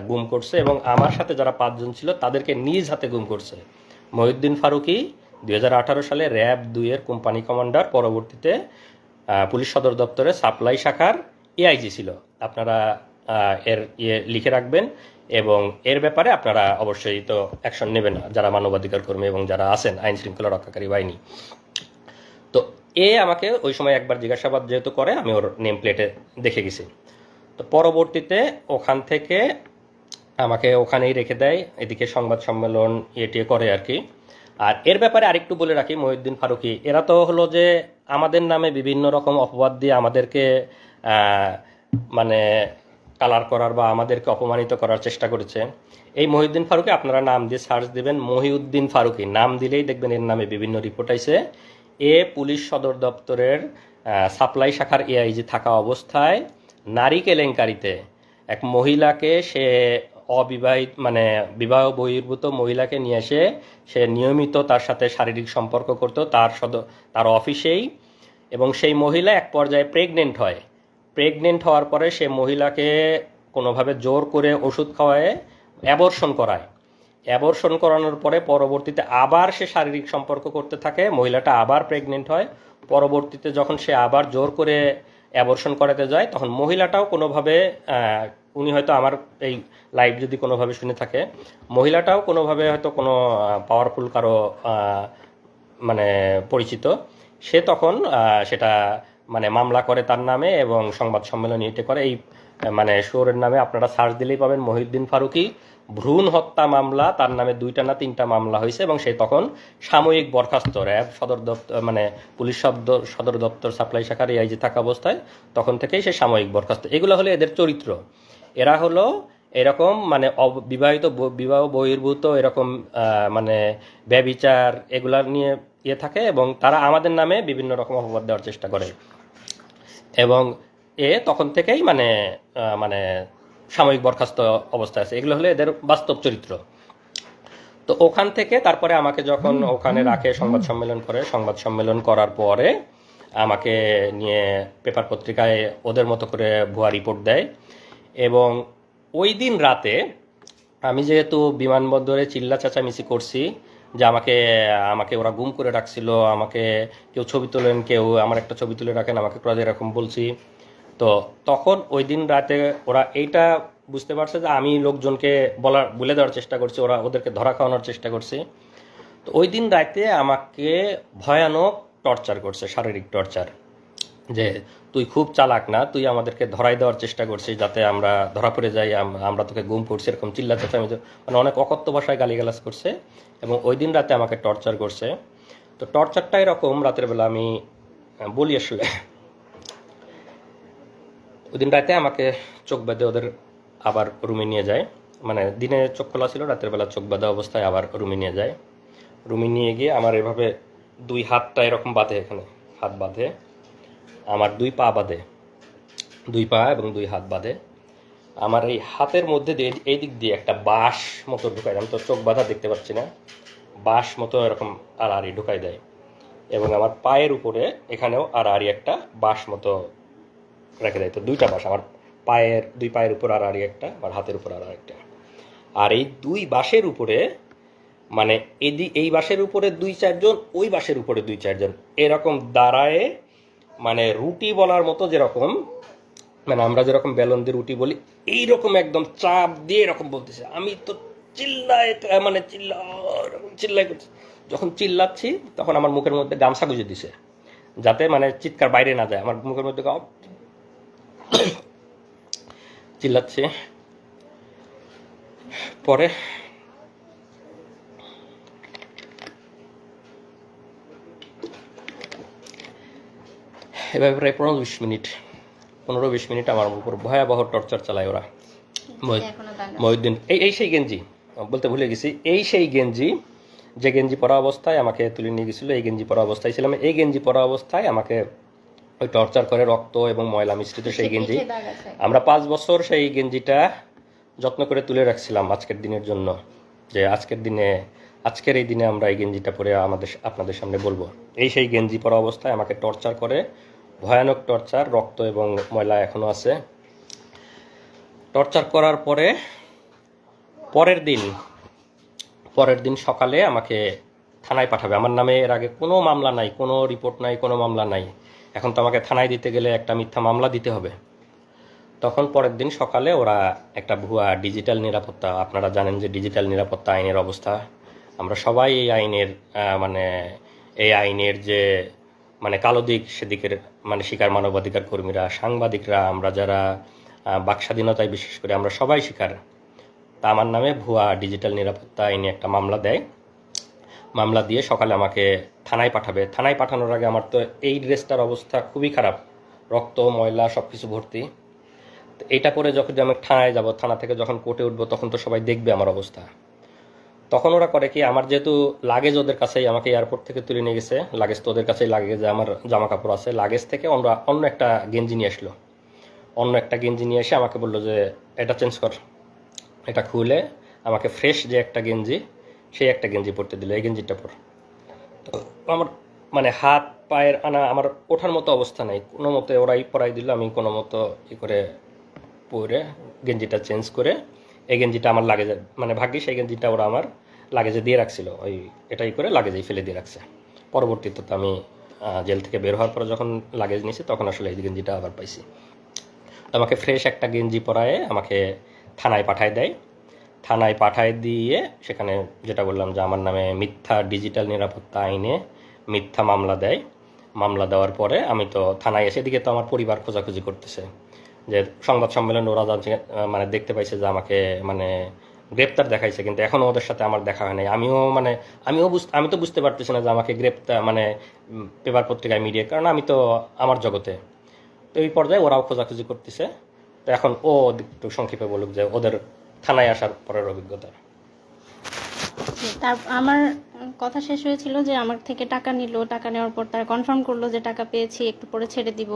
গুম করছে এবং আমার সাথে যারা 5 জন ছিল তাদেরকে নিজ হাতে গুম করছে। মহিউদ্দিন ফারুকী 2018 সালে র্যাব 2 এর কোম্পানি কমান্ডার, পরবর্তীতে পুলিশ সদর দপ্তরে সাপ্লাই শাখার এআইজি ছিল। আপনারা এর লিখে রাখবেন এবং এর ব্যাপারে আপনারা অবশ্যই তো অ্যাকশন নেবেন যারা মানবাধিকার কর্মী এবং যারা আছেন আইন শৃঙ্খলা রক্ষাকারী বাহিনী। তো আমাকে ওই সময় একবার জিজ্ঞাসাবাদ যেহেতু করে, আমি ওর নেম প্লেটে দেখে গেছি। তো পরবর্তীতে ওখান থেকে আমাকে ওখানেই রেখে দেয়, এদিকে সংবাদ সম্মেলন এটিয়ে করে আর কি। আর এর ব্যাপারে আরেকটু বলে রাখি, মহিউদ্দিন ফারুকী এরা তো হলো যে আমাদের নামে বিভিন্ন রকম অপবাদ দিয়ে আমাদেরকে মানে কালার করার বা আমাদেরকে অপমানিত করার চেষ্টা করেছে। এই মহিউদ্দিন ফারুকী আপনারা নাম দিয়ে সার্চ দেবেন, মহিউদ্দিন ফারুকী নাম দিলেই দেখবেন এর নামে বিভিন্ন রিপোর্ট আইছে। পুলিশ সদর দপ্তরের সাপ্লাই শাখার এআইজি থাকা অবস্থায় নারী কেলেঙ্কারিতে এক মহিলাকে সে অবিবাহিত মানে বিবাহ বহির্ভূত মহিলাকে নিয়ে এসে সে নিয়মিত তার সাথে শারীরিক সম্পর্ক করত তার অফিসেই। এবং সেই মহিলা এক পর্যায়ে প্রেগনেন্ট হওয়ার পরে সে মহিলাকে কোনোভাবে জোর করে ওষুধ খাওয়ায় অ্যাবর্শন করানোর পরে পরবর্তীতে আবার সে শারীরিক সম্পর্ক করতে থাকে, মহিলাটা আবার প্রেগনেন্ট হয়। পরবর্তীতে যখন সে আবার জোর করে অ্যাবর্শন করাতে যায় তখন মহিলাটাও কোনোভাবে উনি হয়তো আমার এই লাইভ যদি কোনোভাবে শুনে থাকে, মহিলাটাও কোনোভাবে হয়তো কোনো পাওয়ারফুল কারো মানে পরিচিত, সে তখন সেটা মানে মামলা করে তার নামে এবং সংবাদ সম্মেলন এটে করে। এই মানে শোরের নামে আপনারা সার্চ দিলেই পাবেন মহিউদ্দিন ফারুকী ভ্রূণ হত্যা মামলা, তার নামে 2টা না 3টা মামলা হয়েছে এবং সে তখন সাময়িক বরখাস্ত র্যাব সদর দপ্তর মানে পুলিশ সদর দপ্তর সাপ্লাই শাখার এআইজি থাকা অবস্থায় তখন থেকেই সে সাময়িক বরখাস্ত। এগুলো হলো এদের চরিত্র। এরা হলো এরকম মানে বিবাহ বহির্ভূত এরকম মানে ব্যভিচার এগুলা নিয়ে থাকে এবং তারা আমাদের নামে বিভিন্ন রকম অপবাদ দেওয়ার চেষ্টা করে এবং তখন থেকেই মানে মানে সাময়িক বরখাস্ত অবস্থায় আছে। এগুলো হলো এদের বাস্তব চরিত্র। তো ওখান থেকে তারপরে আমাকে যখন ওখানে রাখে, সংবাদ সম্মেলন করার পরে আমাকে নিয়ে পেপার পত্রিকায় ওদের মতো করে ভুয়া রিপোর্ট দেয়। এবং ওই দিন রাতে আমি যেহেতু বিমানবন্দরে চিল্লা চেঁচামেচি করছি যে আমাকে ওরা গুম করে রাখছিল, আমাকে কেউ ছবি তোলেন, কেউ আমার একটা ছবি তুলে রাখেন, আমাকে এরকম বলছি। তো তখন ওই দিন রাতে ওরা এইটা বুঝতে পারছে যে আমি লোকজনকে বলে দেওয়ার চেষ্টা করছি, ওদেরকে ধরা খাওয়ানোর চেষ্টা করছি। তো ওই দিন রাতে আমাকে ভয়ানক টর্চার করছে, শারীরিক টর্চার, যে তুই খুব চালাক না, তুই আমাদেরকে ধরাই দেওয়ার চেষ্টা করছিস যাতে আমরা ধরা পড়ে যাই, আমরা তোকে গুম করছি, এরকম চিল্লা চেঁচামেচি মানে অনেক অকথ্য ভাষায় গালিগালাজ করছে এবং ওই দিন রাতে আমাকে টর্চার করছে। তো টর্চারটা এরকম, রাতের বেলা আমি বলি আসলে, ওই দিন রাতে আমাকে চোখ বেঁধে ওদের আবার রুমে নিয়ে যায়, মানে দিনে চোখ খোলা ছিল, রাতের বেলা চোখ বাঁধা অবস্থায় আবার রুমে নিয়ে যায়। রুমে নিয়ে গিয়ে আমার এভাবে 2 হাতটা এরকম বাঁধে, এখানে হাত বাঁধে, আমার 2 পা বাঁধে, 2 পা এবং 2 হাত বাঁধে। আমার এই হাতের মধ্যে দিয়ে এই দিক দিয়ে একটা বাঁশ মতো ঢুকাই দেয়, আমি তো চোখ বাঁধা দেখতে পাচ্ছি না, বাঁশ মতো এরকম আড়াআড়ি ঢুকাই দেয় এবং আমার পায়ের উপরে এখানেও আড়াআড়ি একটা বাঁশ মতো রেখে দেয়। তো 2টা বাঁশ, আমার পায়ের 2 পায়ের উপর আড়াআড়ি একটা, আমার হাতের উপর আড়াআড়ি একটা। আর এই 2 বাঁশের উপরে মানে এই বাঁশের উপরে 2-4 জন, ওই বাঁশের উপরে 2-4 জন এরকম দাঁড়ায়, মানে রুটি বলার মতো, যেরকম মানে আমরা যেরকম বেলন দিয়ে রুটি বলি এইরকম একদম চাপ দিয়ে এরকম বলতেছে। আমি তো চিল্লাই করছি। যখন চিল্লাচ্ছি তখন আমার মুখের মধ্যে গামছা গুঁজে দিছে যাতে মানে চিৎকার বাইরে না যায়, আমার মুখের মধ্যে চিল্লাচ্ছে। পরে এভাবে প্রায় 15-20 মিনিট আমার উপর ভয়াবহ টর্চার চালায় ওরা। এখনো দাগ আছে। মহিউদ্দিন এই সেই গেঞ্জি, বলতে ভুলে গেছি, এই সেই গেঞ্জি যে গেঞ্জি পরা অবস্থায় আমাকে তুলে নিয়ে গেছিলো, এই গেঞ্জি পরা অবস্থায় ছিলাম, এই গেঞ্জি পরা অবস্থায় আমাকে ওই টর্চার করে, রক্ত এবং ময়লা মিশ্রিত সেই গেঞ্জি। পিঠে দাগ আছে। আমরা 5 বছর সেই গেঞ্জিটা যত্ন করে তুলে রাখছিলাম আজকের দিনের জন্য, যে আজকের এই দিনে আমরা এই গেঞ্জিটা পরে আপনাদের সামনে বলবো। এই সেই গেঞ্জি পরা অবস্থায় আমাকে টর্চার করে, ভয়ানক টর্চার, রক্ত এবং ময়লা এখনো আছে। টর্চার করার পরে পরের দিন সকালে আমাকে থানায় পাঠাবে। আমার নামে এর আগে কোনো মামলা নাই, কোনো রিপোর্ট নাই, কোনো মামলা নাই। এখন তো আমাকে থানায় দিতে গেলে একটা মিথ্যা মামলা দিতে হবে। তখন পরের দিন সকালে ওরা একটা ভুয়া ডিজিটাল নিরাপত্তা, আপনারা জানেন যে ডিজিটাল নিরাপত্তা আইনের অবস্থা, আমরা সবাই এই আইনের যে কালো দিক, সেদিকের শিকার মানবাধিকার কর্মীরা, সাংবাদিকরা, আমরা যারা বাক স্বাধীনতায় বিশেষ করে আমরা সবাই শিকার। তা আমার নামে ভুয়া ডিজিটাল নিরাপত্তা আইনে একটা মামলা দেয়। মামলা দিয়ে সকালে আমাকে থানায় পাঠাবে। থানায় পাঠানোর আগে আমার তো এই ড্রেসটার অবস্থা খুবই খারাপ, রক্ত ময়লা সব কিছু ভর্তি। তো এইটা করে যখন আমি থানায় যাব, থানা থেকে যখন কোর্টে উঠবো, তখন তো সবাই দেখবে আমার অবস্থা। তখন ওরা করে কি, আমার যেহেতু লাগেজ ওদের কাছেই, আমাকে এয়ারপোর্ট থেকে তুলে নিয়ে গেছে, লাগেজ তো ওদের কাছেই, লাগেজে আমার জামা কাপড় আছে, লাগেজ থেকে অন্য একটা গেঞ্জি নিয়ে আসলো। অন্য একটা গেঞ্জি নিয়ে এসে আমাকে বললো যে এটা চেঞ্জ কর। এটা খুলে আমাকে ফ্রেশ যে একটা গেঞ্জি, সেই একটা গেঞ্জি পরতে দিল, এই গেঞ্জিটা পর। তো আমার হাত পায়ের আমার ওঠার মতো অবস্থা নাই, কোনো মতে ওরাই পরাই দিল। আমি কোনো মতো করে পরে গেঞ্জিটা চেঞ্জ করে এই গেঞ্জিটা আমার লাগেজে, ভাগ্যিস এই গেঞ্জিটা ওরা আমার লাগেজে দিয়ে রাখছিল, এটাই করে লাগেজেই ফেলে দিয়ে রাখছে। পরবর্তীতে তো আমি জেল থেকে বের হওয়ার পরে যখন লাগেজ নিয়েছি, তখন আসলে এই গেঞ্জিটা আবার পাইছি। তো আমাকে ফ্রেশ একটা গেঞ্জি পরায়ে আমাকে থানায় পাঠায় দেয়। থানায় পাঠায় দিয়ে সেখানে যেটা বললাম যে আমার নামে মিথ্যা ডিজিটাল নিরাপত্তা আইনে মিথ্যা মামলা দেয়। মামলা দেওয়ার পরে আমি তো থানায় এসে, দিকে তো আমার পরিবার খোঁজাখুঁজি করতেছে, যে সংবাদ সম্মেলন ওরা জানছে, দেখতে পাইছে যে আমাকে গ্রেপ্তার দেখাইছে, কিন্তু এখনও ওদের সাথে আমার দেখা হয় নাই। আমি তো বুঝতে পারতেছি না যে আমাকে গ্রেপ্তার পেপার পত্রিকায় মিডিয়া, কারণ আমি তো আমার জগতে। তো এই পর্যায়ে ওরাও খোঁজাখুঁজি করতেছে। তো এখন ও একটু সংক্ষেপে বলুক যে ওদের থানায় আসার পরের অভিজ্ঞতা। আমার কথা শেষ হয়েছিল যে আমার থেকে টাকা নিল, টাকা নেওয়ার পর তারা কনফার্ম করলো যে টাকা পেয়েছি, একটু পরে ছেড়ে দিব।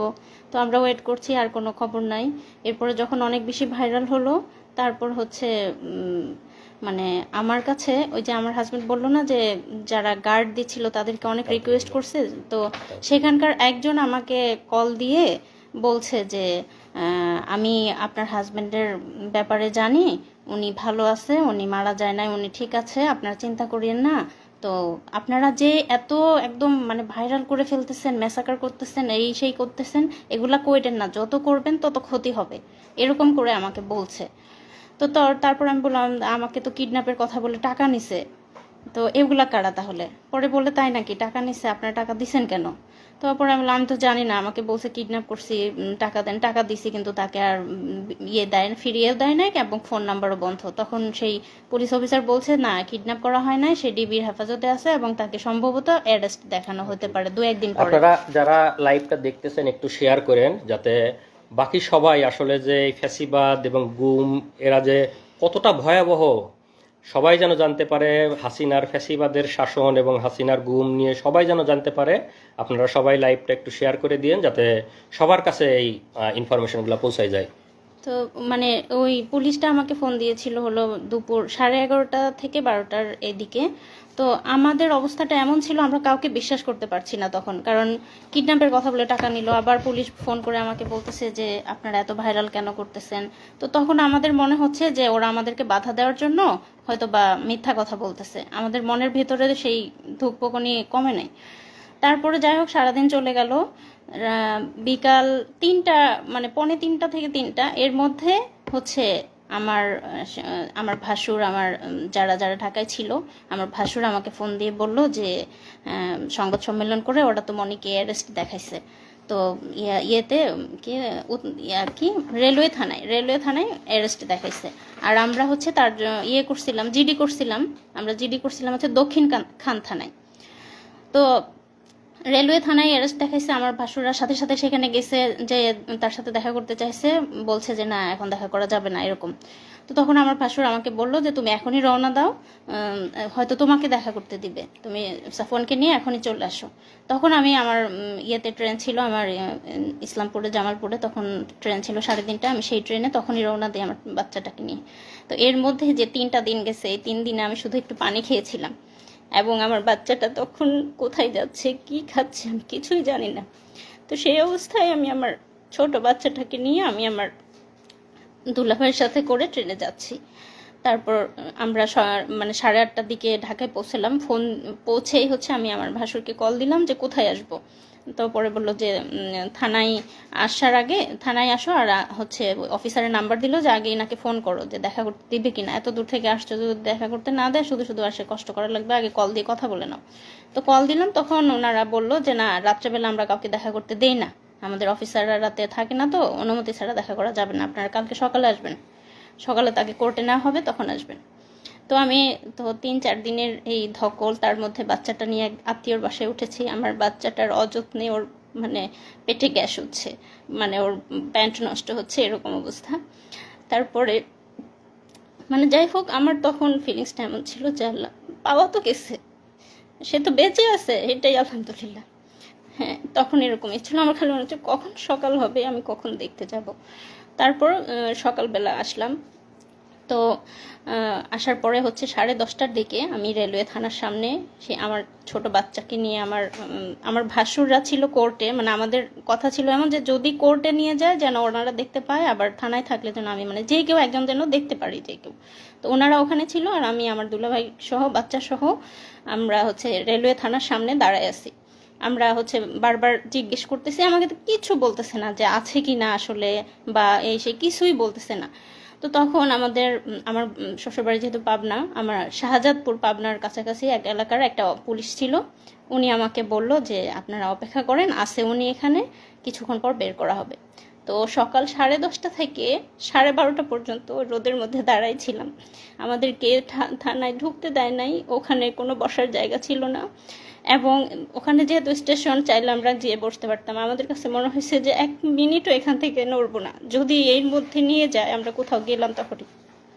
তো আমরা ওয়েট করছি, আর কোনো খবর নাই। এরপরে যখন অনেক বেশি ভাইরাল হলো, তারপর হচ্ছে আমার কাছে ওই যে আমার হাজবেন্ড বললো না যে যারা গার্ড দিচ্ছিল তাদেরকে অনেক রিকোয়েস্ট করছে, তো সেখানকার একজন আমাকে কল দিয়ে বলছে যে আমি আপনার হাজবেন্ডের ব্যাপারে জানি, উনি ভালো আছে, উনি মারা যায় নাই, উনি ঠিক আছে, আপনারা চিন্তা করিয়েন না। তো আপনারা যে এত একদম ভাইরাল করে ফেলতেছেন, ম্যাসাকার করতেছেন, এই সেই করতেছেন, এগুলা কইরেন না, যত করবেন তত ক্ষতি হবে, এরকম করে আমাকে বলছে। তো তারপর আমি বললাম আমাকে তো কিডন্যাপের কথা বলে টাকা নিছে, তো এগুলা কারা তাহলে? পরে বলে তাই নাকি, টাকা নিছে, আপনারা টাকা দিছেন কেন? তারপরে আমি বললাম আমি তো জানি না, আমাকে বলছে কিডন্যাপ করছি, টাকা দেন, টাকা দিছি, কিন্তু তাকে আর ফিরিয়েও দেয় নাই এবং ফোন নাম্বারও বন্ধ। তখন সেই পুলিশ অফিসার বলছে না, কিডন্যাপ করা হয় নাই, সে ডিবির হেফাজতে আছে এবং তাকে সম্ভবত অ্যারেস্ট দেখানো হতে পারে 2-1 দিন পরে। আপনারা যারা লাইভটা দেখতেছেন একটু শেয়ার করেন, যাতে বাকি সবাই আসলে যে ফ্যাসিবাদ এবং গুম এরা যে কতটা ভয়াবহ, সবাই যেন জানতে পারে। হাসিনার ফ্যাসিবাদের শাসন এবং হাসিনার গুম নিয়ে সবাই যেন জানতে পারে। আপনারা সবাই লাইভটা একটু শেয়ার করে দিন, যাতে সবার কাছে এই ইনফরমেশনগুলো পৌঁছায় যায়। তো ওই পুলিশটা আমাকে ফোন দিয়েছিল হলো দুপুর 11:30 থেকে 12টার এদিকে। তো আমাদের অবস্থাটা এমন ছিল, আমরা কাউকে বিশ্বাস করতে পারছি না তখন, কারণ কিডন্যাপের কথা বলে টাকা নিল, আবার পুলিশ ফোন করে আমাকে বলতেছে যে আপনারা এত ভাইরাল কেন করতেছেন। তো তখন আমাদের মনে হচ্ছে যে ওরা আমাদেরকে বাধা দেওয়ার জন্য হয়তো বা মিথ্যা কথা বলতেছে, আমাদের মনের ভেতরে সেই ধুকপুকুনি কমে নাই। তারপরে যাই হোক, সারাদিন চলে গেল। বিকাল 3টা 2:45 থেকে 3টা এর মধ্যে হচ্ছে আমার ভাসুর, আমার যারা ঢাকায় ছিল, আমার ভাসুর আমাকে ফোন দিয়ে বলল যে সংবাদ সম্মেলন করে ওরা তো মনিকে অ্যারেস্ট দেখাইছে। তো ইয়েতে কি রেলওয়ে থানায় অ্যারেস্ট দেখাইছে। আর আমরা হচ্ছে তার করছিলাম, জিডি করছিলাম, হচ্ছে দক্ষিণ খান থানায়। তো রেলওয়ে থানায় অ্যারেস্ট দেখাইছে, আমার ভাসুরা সাথে সাথে সেখানে গেছে, যে তার সাথে দেখা করতে চাইছে, বলছে যে না এখন দেখা করা যাবে না এরকম। তো তখন আমার ভাসুর আমাকে বললো যে তুমি এখনই রওনা দাও, হয়তো তোমাকে দেখা করতে দিবে, তুমি সাফওয়ানকে নিয়ে এখনই চলে আসো। তখন আমি আমার ট্রেন ছিল আমার ইসলামপুরে জামালপুরে, তখন ট্রেন ছিল 3:30, আমি সেই ট্রেনে তখনই রওনা দিই আমার বাচ্চাটাকে নিয়ে। তো এর মধ্যে যে 3টা দিন গেছে, এই 3 দিনে আমি শুধু একটু পানি খেয়েছিলাম, এবং আমার বাচ্চাটা তখন কোথায় যাচ্ছে কি খাচ্ছে আমি কিছুই জানি না। তো সেই অবস্থায় আমি আমার ছোট বাচ্চাটাকে নিয়ে আমি আমার দুলাভাইয়ের সাথে করে ট্রেনে যাচ্ছি। তারপর আমরা মানে 8:30টার দিকে ঢাকায় পৌঁছলাম। পৌঁছেই হচ্ছে আমি আমার ভাসুরকে কল দিলাম যে কোথায় আসব। তো পরে বললো যে থানায় আসার আগে থানায় আসো, আর হচ্ছে অফিসারের নাম্বার দিল যে আগে এনাকে ফোন করো যে দেখা করতে দিবে কিনা, এত দূর থেকে আসছো, যদি দেখা করতে না দেয় শুধু শুধু আসে কষ্ট করা লাগবে, আগে কল দিয়ে কথা বলে নাও। তো কল দিলাম, তখন ওনারা বললো যে না, রাত্রেবেলা আমরা কাউকে দেখা করতে দেই না, আমাদের অফিসাররা রাতে থাকে না, তো অনুমতি ছাড়া দেখা করা যাবে না, আপনারা কালকে সকালে আসবেন, সকালে তাকে কোর্টে নেওয়া হবে তখন আসবেন। তো আমি তো 3-4 দিনের এই ধকল, তার মধ্যে বাচ্চাটা নিয়ে আত্মীয়র বাসায় উঠেছি। আমার বাচ্চাটার অযত্নে ওর মানে পেটে গ্যাস হচ্ছে, মানে ওর প্যান্ট নষ্ট হচ্ছে, এরকম অবস্থা। তারপরে মানে যাই হোক, আমার তখন ফিলিংসটা এমন ছিল যে আল্লাহ, পাওয়া তো গেছে, সে তো বেঁচে আছে, এটাই আলহামদুলিল্লাহ। হ্যাঁ, তখন এরকমই ছিল, আমার খালি মনে হচ্ছে কখন সকাল হবে, আমি কখন দেখতে যাব। তারপর সকালবেলা আসলাম। তো আসার পরে হচ্ছে 10:30টার দিকে আমি রেলওয়ে থানার সামনে আমার ছোট বাচ্চাকে নিয়ে আমার ভাসুররা ছিল কোর্টে, মানে আমাদের কথা ছিল এমন যে যদি কোর্টে নিয়ে যায় যেন ওনারা দেখতে পায়, আবার থানায় থাকলে যেন আমি মানে যে কেউ একজন যেন দেখতে পারি, যে কেউ। তো ওনারা ওখানে ছিল, আর আমি আমার দুলাভাই সহ বাচ্চা সহ আমরা হচ্ছে রেলওয়ে থানার সামনে দাঁড়ায় আছি। আমরা হচ্ছে বারবার জিজ্ঞেস করতেছি, আমাকে তো কিছু বলতেছে না যে আছে কি না আসলে, বা এই সে কিছুই বলতেছে না। তো তখন আমার শ্বশুরবাড়ি যেহেতু পাবনা, আমার শাহজাদপুর পাবনার কাছাকাছি এক এলাকার একটা পুলিশ ছিল, উনি আমাকে বলল যে আপনারা অপেক্ষা করেন, আসে উনি এখানে, কিছুক্ষণ পর বের করা হবে। তো সকাল 10:30 থেকে 12:30 পর্যন্ত রোদের মধ্যে দাঁড়াই ছিলাম, আমাদেরকে থানায় ঢুকতে দেয় নাই, ওখানে কোনো বসার জায়গা ছিল না, এবং ওখানে যেহেতু স্টেশন, চাইলে আমরা যেয়ে বসতে পারতাম। আমাদের কাছে মনে হয়েছে যে 1 মিনিটও এখান থেকে নড়বো না, যদি এর মধ্যে নিয়ে যায়, আমরা কোথাও গেলাম তখনই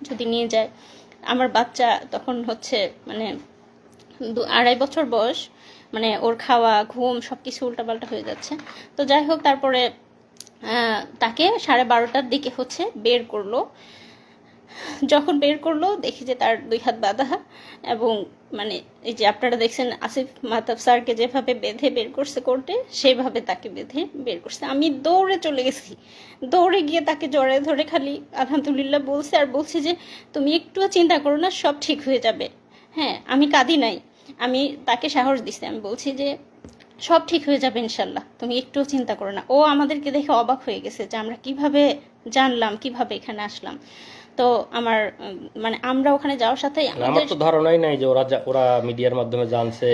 যদি নিয়ে যায়। আমার বাচ্চা তখন হচ্ছে মানে 2-2.5 বছর বয়স, মানে ওর খাওয়া ঘুম সব কিছু উল্টাপাল্টা হয়ে যাচ্ছে। তো যাই হোক, তারপরে তাকে 12:30টার দিকে হচ্ছে বের করলো। যখন বের করলো দেখি যে তার 2 হাত বাঁধা, এবং মানে এই যে আপনারা দেখছেন আসিফ মাহতাব স্যারকে যেভাবে বেঁধে বের করছে কোর্টে, সেভাবে তাকে বেঁধে বের করছে। আমি দৌড়ে চলে গেছি, দৌড়ে গিয়ে তাকে জড়ায় ধরে খালি আলহামদুলিল্লাহ বলছে, আর বলছি যে তুমি একটুও চিন্তা করো না, সব ঠিক হয়ে যাবে। হ্যাঁ, আমি কাঁদি নাই, আমি তাকে সাহস দিচ্ছি, আমি বলছি যে সব ঠিক হয়ে যাবে ইনশাল্লাহ, তুমি একটুও চিন্তা করো না। ও আমাদেরকে দেখে অবাক হয়ে গেছে যে আমরা কিভাবে জানলাম, কিভাবে এখানে আসলাম। তো আমার মানে আমরা ওখানে যাওয়ার সাথে আমার তো ধারণাই নাই যে ওরা মিডিয়ার মাধ্যমে জানছে,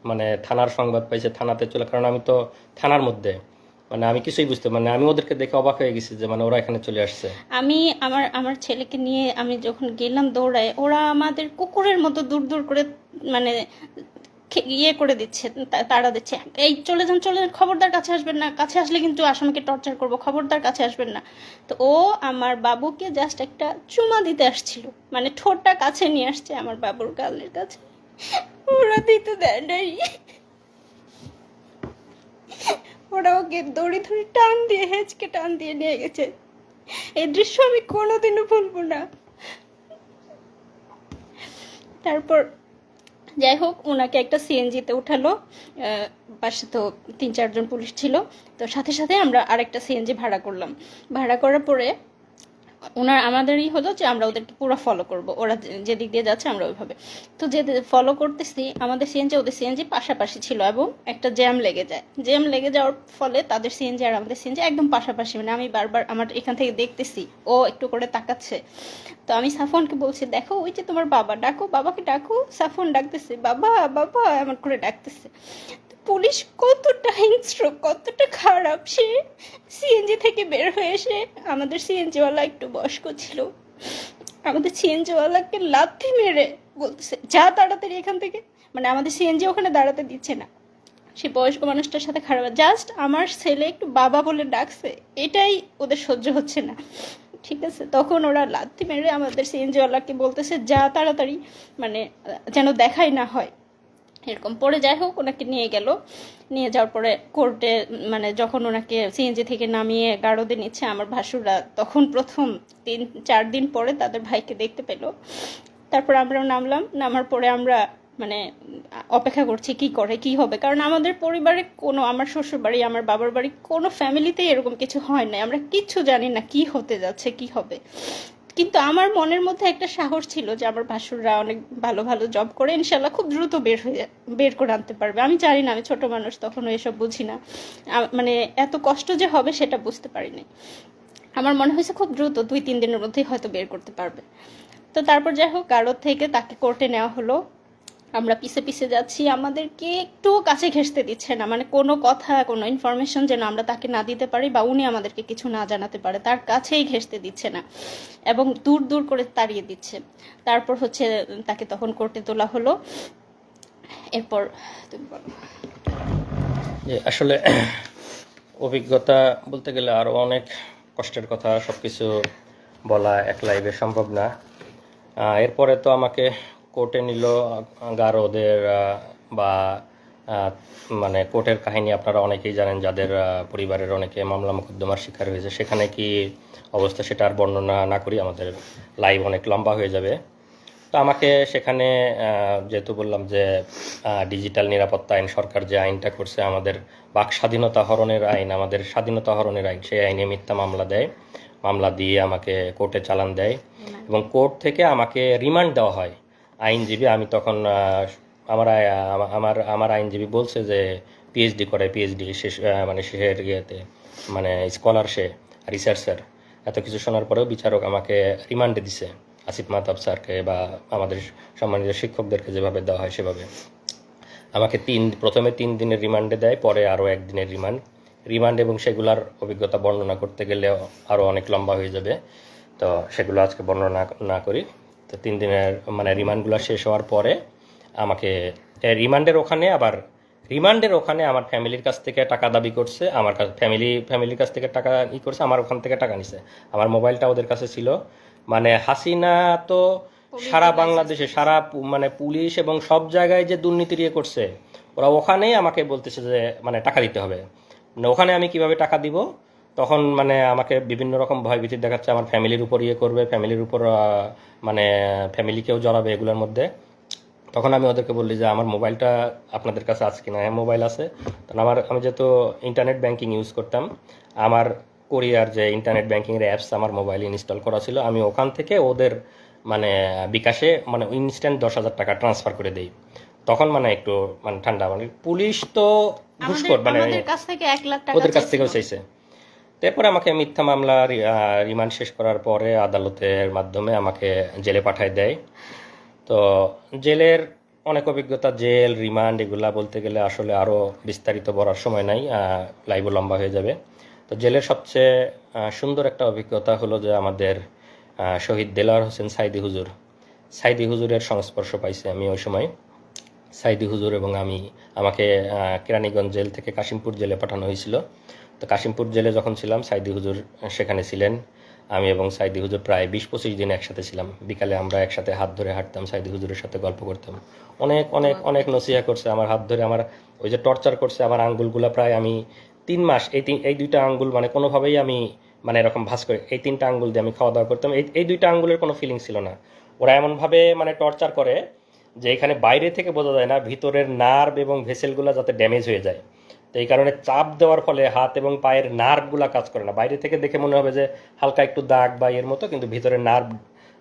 মানে থানার সংবাদ পাইছে, থানাতে চলে, কারণ আমি তো থানার মধ্যে, মানে আমি কিছুই বুঝতে, মানে আমি ওদেরকে দেখে অবাক হয়ে গেছি যে মানে ওরা এখানে চলে আসছে। আমি আমার ছেলেকে নিয়ে আমি যখন গেলাম দৌড়ায়, ওরা আমাদের কুকুরের মতো দূর দূর করে মানে করে দিচ্ছে, তাড়া দিচ্ছে, এই চলে যান চলে যান, খবরদার কাছে আসবেন না, কাছে আসলে কিন্তু আসামিকে টর্চার করবো, খবরদার কাছে আসবেন না। তো ও আমার বাবুকে জাস্ট একটা চুমা দিতে আসছিল, মানে ঠোঁটটা কাছে নিয়ে আসছে আমার বাবুর গালের কাছে, ওরা দিতে দেয় নাই, ওরা ওকে দড়ি ধরে টান দিয়ে হেঁচকে টান দিয়ে নিয়ে গেছে। এই দৃশ্য আমি কোনোদিনও ভুলবো না। তারপর যাই হোক, ওনাকে একটা সিএনজিতে উঠালো, পাশে তো 3-4 জন পুলিশ ছিল, তো সাথে সাথে আমরা আরেকটা সিএনজি ভাড়া করলাম। ভাড়া করার পরে আমাদেরই হলো যে আমরা ওদেরকে পুরো ফলো করব, ওরা যেদিক দিয়ে যাচ্ছে আমরা ওইভাবে। তো যে ফলো করতেছি, আমাদের সিএনজি ওদের সিএনজি পাশাপাশি ছিল, এবং একটা জ্যাম লেগে যায়, জ্যাম লেগে যাওয়ার ফলে তাদের সিএনজি আর আমাদের সিএনজি একদম পাশাপাশি, মানে আমি বারবার আমার এখান থেকে দেখতেছি ও একটু করে তাকাচ্ছে। তো আমি সাফওয়ানকে বলছি, দেখো ওই যে তোমার বাবা, ডাকো, বাবাকে ডাকো, সাফওয়ান ডাকতেছে, বাবা বাবা এমন করে ডাকতেছে। পুলিশ কতটা হিংস্র, কতটা খারাপ। সে সিএনজি থেকে বের হয়ে এসে, আমাদের সিএনজিওয়ালা একটু বয়স্ক ছিল, আমাদের সিএনজিওয়ালাকে লাথি মেরে বলতেছে যা তাড়াতাড়ি এখান থেকে। মানে আমাদের সিএনজি ওখানে দাঁড়াতে দিচ্ছে না। সে বয়স্ক মানুষটার সাথে খারাপ, জাস্ট আমার ছেলে একটু বাবা বলে ডাকছে, এটাই ওদের সহ্য হচ্ছে না। ঠিক আছে, তখন ওরা লাথি মেরে আমাদের সিএনজিওয়ালাকে বলতেছে যা তাড়াতাড়ি, মানে যেন দেখাই না হয় এরকম। পরে যাই হোক ওনাকে নিয়ে গেল, নিয়ে যাওয়ার পরে কোর্টে, মানে যখন ওনাকে সিএনজি থেকে নামিয়ে গারদে নিচ্ছে, আমার ভাসুররা তখন প্রথম 3-4 দিন পরে তাদের ভাইকে দেখতে পেল। তারপর আমরাও নামলাম, নামার পরে আমরা মানে অপেক্ষা করছি কি করে কি হবে, কারণ আমাদের পরিবারে কোনো, আমার শ্বশুর বাড়ি, আমার বাবার বাড়ি, কোনো ফ্যামিলিতেই এরকম কিছু হয় না, আমরা কিচ্ছু জানি না কি হতে যাচ্ছে কি হবে। কিন্তু আমার মনের মধ্যে একটা সাহস ছিল যে আমার ভাসুররা অনেক ভালো ভালো জব করে, ইনশাল্লাহ খুব দ্রুত বের করে আনতে পারবে। আমি জানি না, আমি ছোট মানুষ, তখন এসব বুঝি না, মানে এত কষ্ট যে হবে সেটা বুঝতে পারিনি। আমার মনে হয়েছে খুব দ্রুত 2-3 দিনের মধ্যেই হয়তো বের করতে পারবে। তো তারপর যাই হোক গারদ থেকে তাকে কোর্টে নেওয়া হলো। আমরা পিছে পিছে যাচ্ছি, আমাদেরকে একটু কাছে ঘেঁষতে দিচ্ছে না, মানে কোনো কথা, কোনো ইনফরমেশন যেন আমরা তাকে না দিতে পারি বা উনি আমাদেরকে কিছু না জানাতে পারে, তার কাছেই ঘেঁষতে দিচ্ছে না, এবং দূর দূর করে তাড়িয়ে দিচ্ছে। তারপর হচ্ছে তাকে তখন কোর্টে তোলা হলো। এরপর তুমি বলো। যে আসলে অভিজ্ঞতা বলতে গেলে আরও অনেক কষ্টের কথা, সব কিছু বলা এক লাইভে সম্ভব না। এরপরে তো আমাকে কোর্টে নিল গারদের, বা মানে কোর্টের কাহিনী আপনারা অনেকেই জানেন, যাদের পরিবারের অনেকে মামলা মোকদ্দমার শিকার হয়েছে। সেখানে কি অবস্থা সেটা আর বর্ণনা না করি, আমাদের লাইভ অনেক লম্বা হয়ে যাবে। তো আমাকে সেখানে যেহেতু বললাম যে ডিজিটাল নিরাপত্তা আইন, সরকার যে আইনটা করছে, আমাদের বাক স্বাধীনতা হরণের আইন, আমাদের স্বাধীনতা হরণের আইন, সেই আইনে মিথ্যা মামলা দেয়। মামলা দিয়ে আমাকে কোর্টে চালান দেয় এবং কোর্ট থেকে আমাকে রিমান্ড দেওয়া হয়। আইনজীবী, আমি তখন আমার আমার আমার আইনজীবী বলছে যে পিএইচডি করে, পিএইচডি শেষ, মানে শেষের ইয়েতে, মানে স্কলার, সে রিসার্চার। এত কিছু শোনার পরেও বিচারক আমাকে রিমান্ডে দিছে, আসিফ মাহতাব স্যারকে বা আমাদের সম্মানিত শিক্ষকদেরকে যেভাবে দেওয়া হয় সেভাবে আমাকে প্রথমে 3 দিনের রিমান্ডে দেয়, পরে আরও 1 দিনের রিমান্ড এবং সেগুলার অভিজ্ঞতা বর্ণনা করতে গেলে আরও অনেক লম্বা হয়ে যাবে। তো সেগুলো আজকে বর্ণনা না করি। তো 3 দিনের মানে রিমান্ডগুলো শেষ হওয়ার পরে আমাকে রিমান্ডের ওখানে আমার ফ্যামিলির কাছ থেকে টাকা দাবি করছে, আমার কাছে ফ্যামিলির কাছ থেকে টাকা করছে, আমার ওখান থেকে টাকা নিছে। আমার মোবাইলটা ওদের কাছে ছিল। মানে হাসিনা তো সারা বাংলাদেশে, মানে পুলিশ এবং সব জায়গায় যে দুর্নীতি করছে, ওরা ওখানেই আমাকে বলতেছে যে মানে টাকা দিতে হবে। মানে ওখানে আমি কিভাবে টাকা দিব, তখন মানে আমাকে বিভিন্ন রকম ভয়ভীতি দেখাচ্ছে, আমার ফ্যামিলির উপর করবে, ফ্যামিলির উপর মানে ফ্যামিলিকেও জড়াবে এগুলোর মধ্যে। তখন আমি ওদেরকে বললি যে আমার মোবাইলটা আপনাদের কাছে আছে কিনা। হ্যাঁ, মোবাইল আছে। কারণ আমি যেহেতু ইন্টারনেট ব্যাংকিং ইউজ করতাম, আমার কোরিয়ার যে ইন্টারনেট ব্যাংকিংয়ের অ্যাপস আমার মোবাইলে ইনস্টল করা ছিল, আমি ওখান থেকে ওদের মানে বিকাশে মানে ইনস্ট্যান্ট 10,000 টাকা ট্রান্সফার করে দেই। তখন মানে একটু মানে ঠান্ডা, মানে পুলিশ তো ঘুষখোর, মানে আমাদের কাছ থেকে 1 লাখ টাকা ওদের কাছ থেকেও চাইছে। তারপরে আমাকে মিথ্যা মামলা রিমান্ড শেষ করার পরে আদালতের মাধ্যমে আমাকে জেলে পাঠায় দেয়। তো জেলের অনেক অভিজ্ঞতা, জেল, রিমান্ড, এগুলা বলতে গেলে আসলে আরও বিস্তারিত বলার সময় নাই, লাইভও লম্বা হয়ে যাবে। তো জেলের সবচেয়ে সুন্দর একটা অভিজ্ঞতা হলো যে আমাদের শহীদ দেলোয়ার হোসেন সাইদি হুজুরের সংস্পর্শ পাইছি আমি ওই সময়। সাইদি হুজুর এবং আমাকে কেরানীগঞ্জ জেল থেকে কাশিমপুর জেলে পাঠানো হয়েছিল। তো কাশিমপুর জেলে যখন ছিলাম, সাইদি হুজুর সেখানে ছিলেন। আমি এবং সাইদি হুজুর প্রায় 20-25 দিন একসাথে ছিলাম। বিকালে আমরা একসাথে হাত ধরে হাঁটতাম, সাইদি হুজুরের সাথে গল্প করতাম। অনেক অনেক অনেক নসিহা করছে, আমার হাত ধরে, আমার ওই যে টর্চার করছে, আমার আঙ্গুলগুলো প্রায় আমি 3 মাস এই 2টা আঙ্গুল মানে কোনোভাবেই আমি মানে এরকম ভাঁজ করে, এই 3টা আঙ্গুল দিয়ে আমি খাওয়া দাওয়া করতাম। এই 2টা আঙ্গুলের কোনো ফিলিং ছিল না। ওরা এমনভাবে মানে টর্চার করে যে এখানে বাইরে থেকে বোঝা যায় না, ভিতরের নার্ভ এবং ভেসেলগুলো যাতে ড্যামেজ হয়ে যায়। তো এই কারণে চাপ দেওয়ার ফলে হাত এবং পায়ের নার্ভগুলা কাজ করে না। বাইরে থেকে দেখে মনে হবে যে হালকা একটু দাগ বা এর মতো, কিন্তু ভিতরের নার্ভ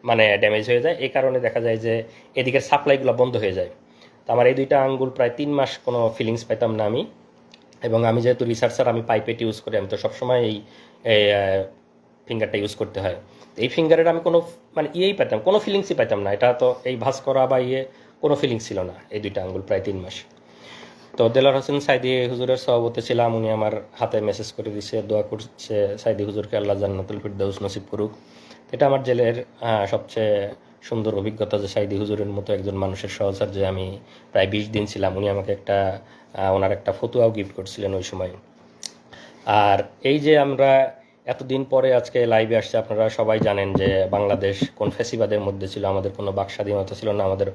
মানে ড্যামেজ হয়ে যায়। এই কারণে দেখা যায় যে এদিকের সাপ্লাইগুলো বন্ধ হয়ে যায়। তো আমার এই 2টা আঙ্গুল প্রায় 3 মাস কোনো ফিলিংস পাইতাম না আমি। এবং আমি যেহেতু রিসার্চার, আমি পাইপেট ইউজ করি, আমি তো সবসময় এই ফিঙ্গারটা ইউজ করতে হয়। এই ফিঙ্গারের আমি কোনো মানে পেতাম, কোনো ফিলিংসই পাইতাম না। এটা তো এই ভাঁজ করা বা কোনো ফিলিংস ছিল না এই 2টা আঙ্গুল প্রায় 3 মাস। তো দেলার হোসেন সাইদি হুজুরের সভাপতি ছিলাম, উনি আমার হাতে মেসেজ করে দিছে, দোয়া করছে সাইদি হুজুরকে আল্লাহ জান্নাতুল ফিরদাউস নসিব করুক। এটা আমার জেলের সবচেয়ে সুন্দর অভিজ্ঞতা যে সাইদি হুজুরের মতো একজন মানুষের সহচর্যে আমি প্রায় 20 দিন ছিলাম। উনি আমাকে ওনার একটা ফতুয়াও গিফট করছিলেন ওই সময়। আর এই যে আমরা এতদিন পরে আজকে লাইভে আসছে, আপনারা সবাই জানেন যে বাংলাদেশ কোন ফ্যাসিবাদের মধ্যে ছিল, আমাদের কোনো বাক স্বাধীনতা ছিল না, আমাদের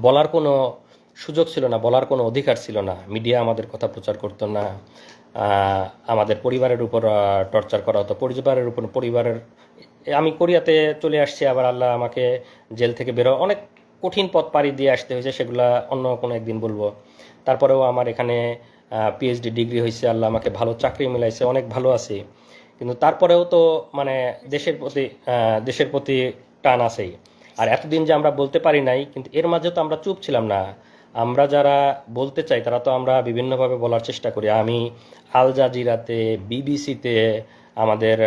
বলার কোনো সুযোগ ছিল না, বলার কোনো অধিকার ছিল না, মিডিয়া আমাদের কথা প্রচার করতো না, আমাদের পরিবারের উপর টর্চার করা হতো, পরিবারের আমি কোরিয়াতে চলে আসছি, আবার আল্লাহ আমাকে জেল থেকে বেরো অনেক কঠিন পথ পাড়ি দিয়ে আসতে হয়েছে, সেগুলা অন্য কোনো একদিন বলবো। তারপরেও আমার এখানে পিএইচডি ডিগ্রি হয়েছে, আল্লাহ আমাকে ভালো চাকরি মিলাইছে, অনেক ভালো আছি। কিন্তু তারপরেও তো মানে দেশের প্রতি টান আছেই। আর এতদিন যে আমরা বলতে পারি নাই, কিন্তু এর মাঝে তো আমরা চুপ ছিলাম না। আমরা যারা বলতে চাই তারা তো আমরা বিভিন্নভাবে বলার চেষ্টা করি। আমি আল জাজিরাতে, বিবিসিতে, আমাদের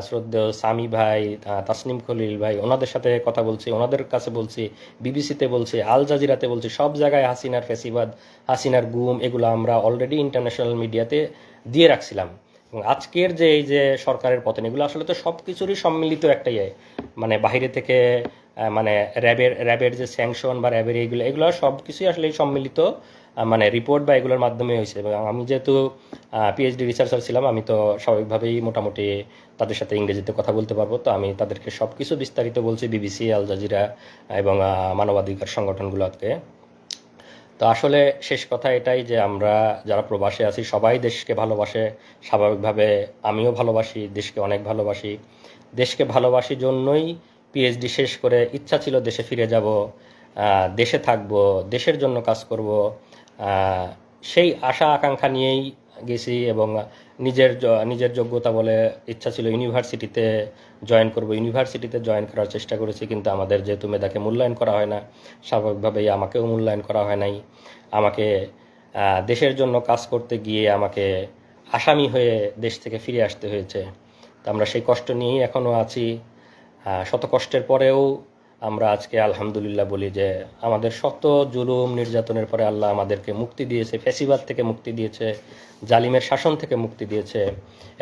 শ্রদ্ধেয় সামি ভাই, তাসনিম খলিল ভাই, ওনাদের সাথে কথা বলছি, ওনাদের কাছে বলছি, বিবিসিতে বলছি, আল জাজিরাতে বলছি, সব জায়গায় হাসিনার ফ্যাসিবাদ, হাসিনার গুম, এগুলো আমরা অলরেডি ইন্টারন্যাশনাল মিডিয়াতে দিয়ে রাখছিলাম। এবং আজকের যে এই যে সরকারের পতন, এগুলো আসলে তো সব কিছুরই সম্মিলিত একটাই মানে বাইরে থেকে মানে র্যাবের যে স্যাংশন বা র্যাবের এগুলো সব কিছুই আসলে এই সম্মিলিত মানে রিপোর্ট বা এগুলোর মাধ্যমে হয়েছে। এবং আমি যেহেতু পিএইচডি রিসার্চার ছিলাম, আমি তো স্বাভাবিকভাবেই মোটামুটি তাদের সাথে ইংরেজিতে কথা বলতে পারবো, তো আমি তাদেরকে সব কিছু বিস্তারিত বলছি, বিবিসি, আল জাজিরা এবং মানবাধিকার সংগঠনগুলোকে। তো আসলে শেষ কথা এটাই যে আমরা যারা প্রবাসে আছি সবাই দেশকে ভালোবাসে, স্বাভাবিকভাবে আমিও ভালোবাসি, দেশকে অনেক ভালোবাসি। দেশকে ভালোবাসি জন্যই পিএইচডি শেষ করে ইচ্ছা ছিল দেশে ফিরে যাব, দেশে থাকব, দেশের জন্য কাজ করব, সেই আশা আকাঙ্ক্ষা নিয়েই গেছি। এবং নিজের যোগ্যতা বলে ইচ্ছা ছিল ইউনিভার্সিটিতে জয়েন করব, ইউনিভার্সিটিতে জয়েন করার চেষ্টা করেছি, কিন্তু আমাদের যেহেতু মেধাকে মূল্যায়ন করা হয় না, স্বাভাবিকভাবেই আমাকেও মূল্যায়ন করা হয় নাই। আমাকে দেশের জন্য কাজ করতে গিয়ে আমাকে আসামি হয়ে দেশ থেকে ফিরে আসতে হয়েছে। তো আমরা সেই কষ্ট নিয়েই এখনও আছি। শত কষ্টের পরেও আমরা আজকে আলহামদুলিল্লাহ বলি যে আমাদের শত জুলুম নির্যাতনের পরে আল্লাহ আমাদেরকে মুক্তি দিয়েছে, ফ্যাসিবাদ থেকে মুক্তি দিয়েছে, জালিমের শাসন থেকে মুক্তি দিয়েছে।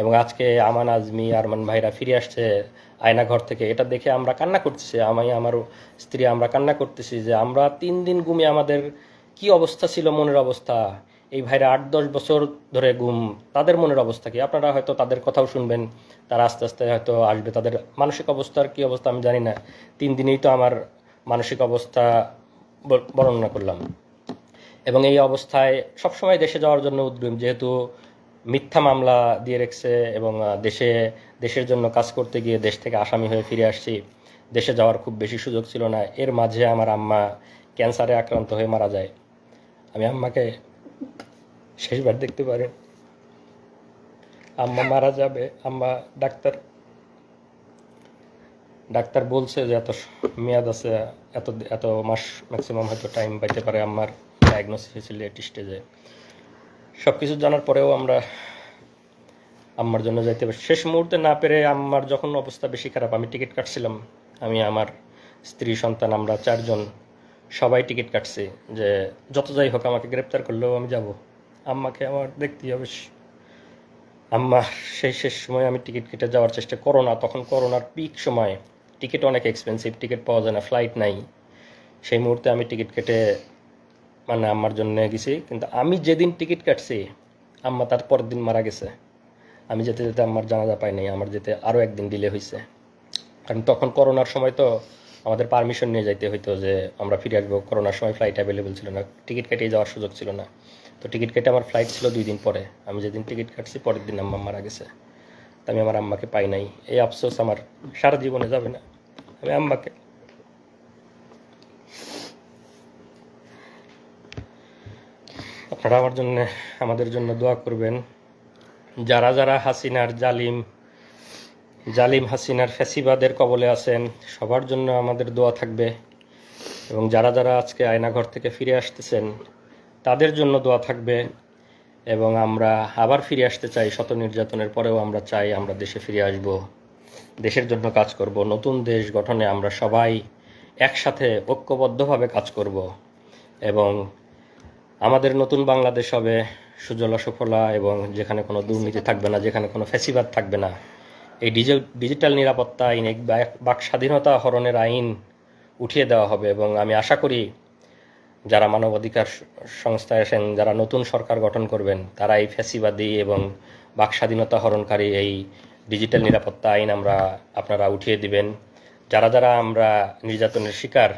এবং আজকে আমান, আজমি, আরমান ভাইরা ফিরে আসছে আয়নাঘর থেকে, এটা দেখে আমরা কান্না করতেছি, আমার স্ত্রী আমরা কান্না করতেছি যে আমরা 3 দিন ঘুমিয়ে আমাদের কি অবস্থা ছিল, মনের অবস্থা। এই ভাইরা 8-10 বছর ধরে গুম, তাদের মনের অবস্থা কি? আপনারা হয়তো তাদের কথাও শুনবেন, তারা আস্তে আস্তে হয়তো আসবে। তাদের মানসিক অবস্থার কি অবস্থা আমি জানি না, 3 দিনেই তো আমার মানসিক অবস্থা বর্ণনা করলাম। এবং এই অবস্থায় সবসময় দেশে যাওয়ার জন্য উদ্যম, যেহেতু মিথ্যা মামলা দিয়ে রেখেছে এবং দেশের জন্য কাজ করতে গিয়ে দেশ থেকে আসামি হয়ে ফিরে আসছি, দেশে যাওয়ার খুব বেশি সুযোগ ছিল না। এর মাঝে আমার আম্মা ক্যান্সারে আক্রান্ত হয়ে মারা যায়। আমি আম্মাকে শেষবার দেখতে পারেন, আম্মা মারা যাবে, আম্মা ডাক্তার বলছে যে এত মেয়াদ আছে, এত মাস ম্যাক্সিমাম হয়তো টাইম পাইতে পারে। আম্মার ডায়াগনোসিস হয়েছিল লেট স্টেজে। সব কিছু জানার পরেও আমরা আম্মার জন্য যাইতে পারি শেষ মুহূর্তে না পেরে। আম্মার যখন অবস্থা বেশি খারাপ, আমি টিকিট কাটছিলাম, আমি, আমার স্ত্রী, সন্তান, আমরা 4 জন সবাই টিকিট কাটছি যে যত যাই হোক আমাকে গ্রেপ্তার করলেও আমি যাব, আম্মাকে আমার দেখতেই হবে। আম্মা সেই শেষ সময় আমি টিকিট কেটে যাওয়ার চেষ্টা, তখন করোনার পিক সময়, টিকিট অনেক এক্সপেন্সিভ, টিকিট পাওয়া যায় না, ফ্লাইট নাই। সেই মুহূর্তে আমি টিকিট কেটে মানে আম্মার জন্য গেছি। কিন্তু আমি যেদিন টিকিট কাটছি আম্মা তার পরের দিন মারা গেছে। আমি যেতে যেতে আম্মার জানাজা পাই নাই, আমার যেতে আরও একদিন ডিলে হয়েছে। কারণ তখন করোনার সময় তো আমাদের পারমিশন নিয়ে যাইতে হইতো যে আমরা ফিরে আসবো। করোনার সময় ফ্লাইট অ্যাভেলেবেল ছিল না, টিকিট কেটে যাওয়ার সুযোগ ছিল না। তো টিকিট কেটে আমার ফ্লাইট ছিল 2 দিন পরে, আমি যেদিন টিকিট কাটছি পরের দিন আম্মা মারা গেছে। তো আমি আমার আম্মাকে পাই নাই, এই আফসোস আমার সারা জীবনে যাবে না। আমি আম্মাকে আপনারা আমাদের জন্য দোয়া করবেন। যারা যারা হাসিনার জালিম হাসিনার ফ্যাসিবাদের কবলে আছেন সবার জন্য আমাদের দোয়া থাকবে। এবং যারা যারা আজকে আয়নাঘর থেকে ফিরে আসতেছেন তাদের জন্য দোয়া থাকবে। এবং আমরা আবার ফিরে আসতে চাই, শত নির্যাতনের পরেও আমরা চাই আমরা দেশে ফিরে আসব, দেশের জন্য কাজ করব। নতুন দেশ গঠনে আমরা সবাই একসাথে ঐক্যবদ্ধভাবে কাজ করব। এবং আমাদের নতুন বাংলাদেশ হবে সুজলা সুফলা, এবং যেখানে কোনো দুর্নীতি থাকবে না, যেখানে কোনো ফ্যাসিবাদ থাকবে না। এই ডিজিটাল নিরাপত্তা আইন, এই বাক স্বাধীনতা হরণের আইন উঠিয়ে দেওয়া হবে, এবং আমি আশা করি যারা মানবাধিকার সংস্থায় আছেন, যারা নতুন সরকার গঠন করবেন, তারা এই ফ্যাসিবাদী এবং বাক স্বাধীনতা হরণকারী এই ডিজিটাল নিরাপত্তা আইন আপনারা উঠিয়ে দিবেন। যারা যারা আমরা নির্যাতনের শিকার,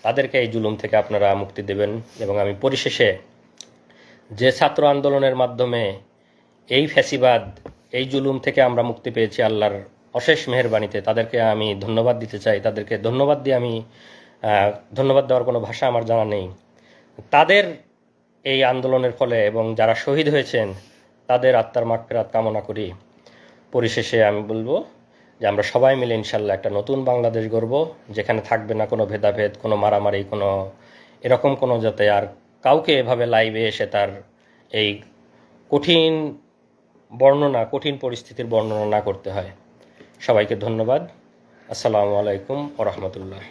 তাদেরকে এই জুলুম থেকে আপনারা মুক্তি দেবেন। এবং আমি পরিশেষে যে ছাত্র আন্দোলনের মাধ্যমে এই ফ্যাসিবাদ, এই জুলুম থেকে আমরা মুক্তি পেয়েছি আল্লাহর অশেষ মেহেরবানিতে, তাদেরকে আমি ধন্যবাদ দিতে চাই। তাদেরকে ধন্যবাদ দিয়ে ধন্যবাদ দেওয়ার কোনো ভাষা আমার জানা নেই। তাদের এই আন্দোলনের ফলে এবং যারা শহীদ হয়েছেন, তাদের আত্মার মাগফিরাত কামনা করি। পরিশেষে আমি বলবো যে আমরা সবাই মিলে ইনশাল্লাহ একটা নতুন বাংলাদেশ গড়ব, যেখানে থাকবে না কোনো ভেদাভেদ, কোনো মারামারি, কোনো এরকম কোনো, যাতে আর কাউকে এভাবে লাইভে এসে তার এই কঠিন কঠিন পরিস্থিতির বর্ণনা না করতে হয়। সবাইকে ধন্যবাদ। আসসালামু আলাইকুম ওয়া রাহমাতুল্লাহ।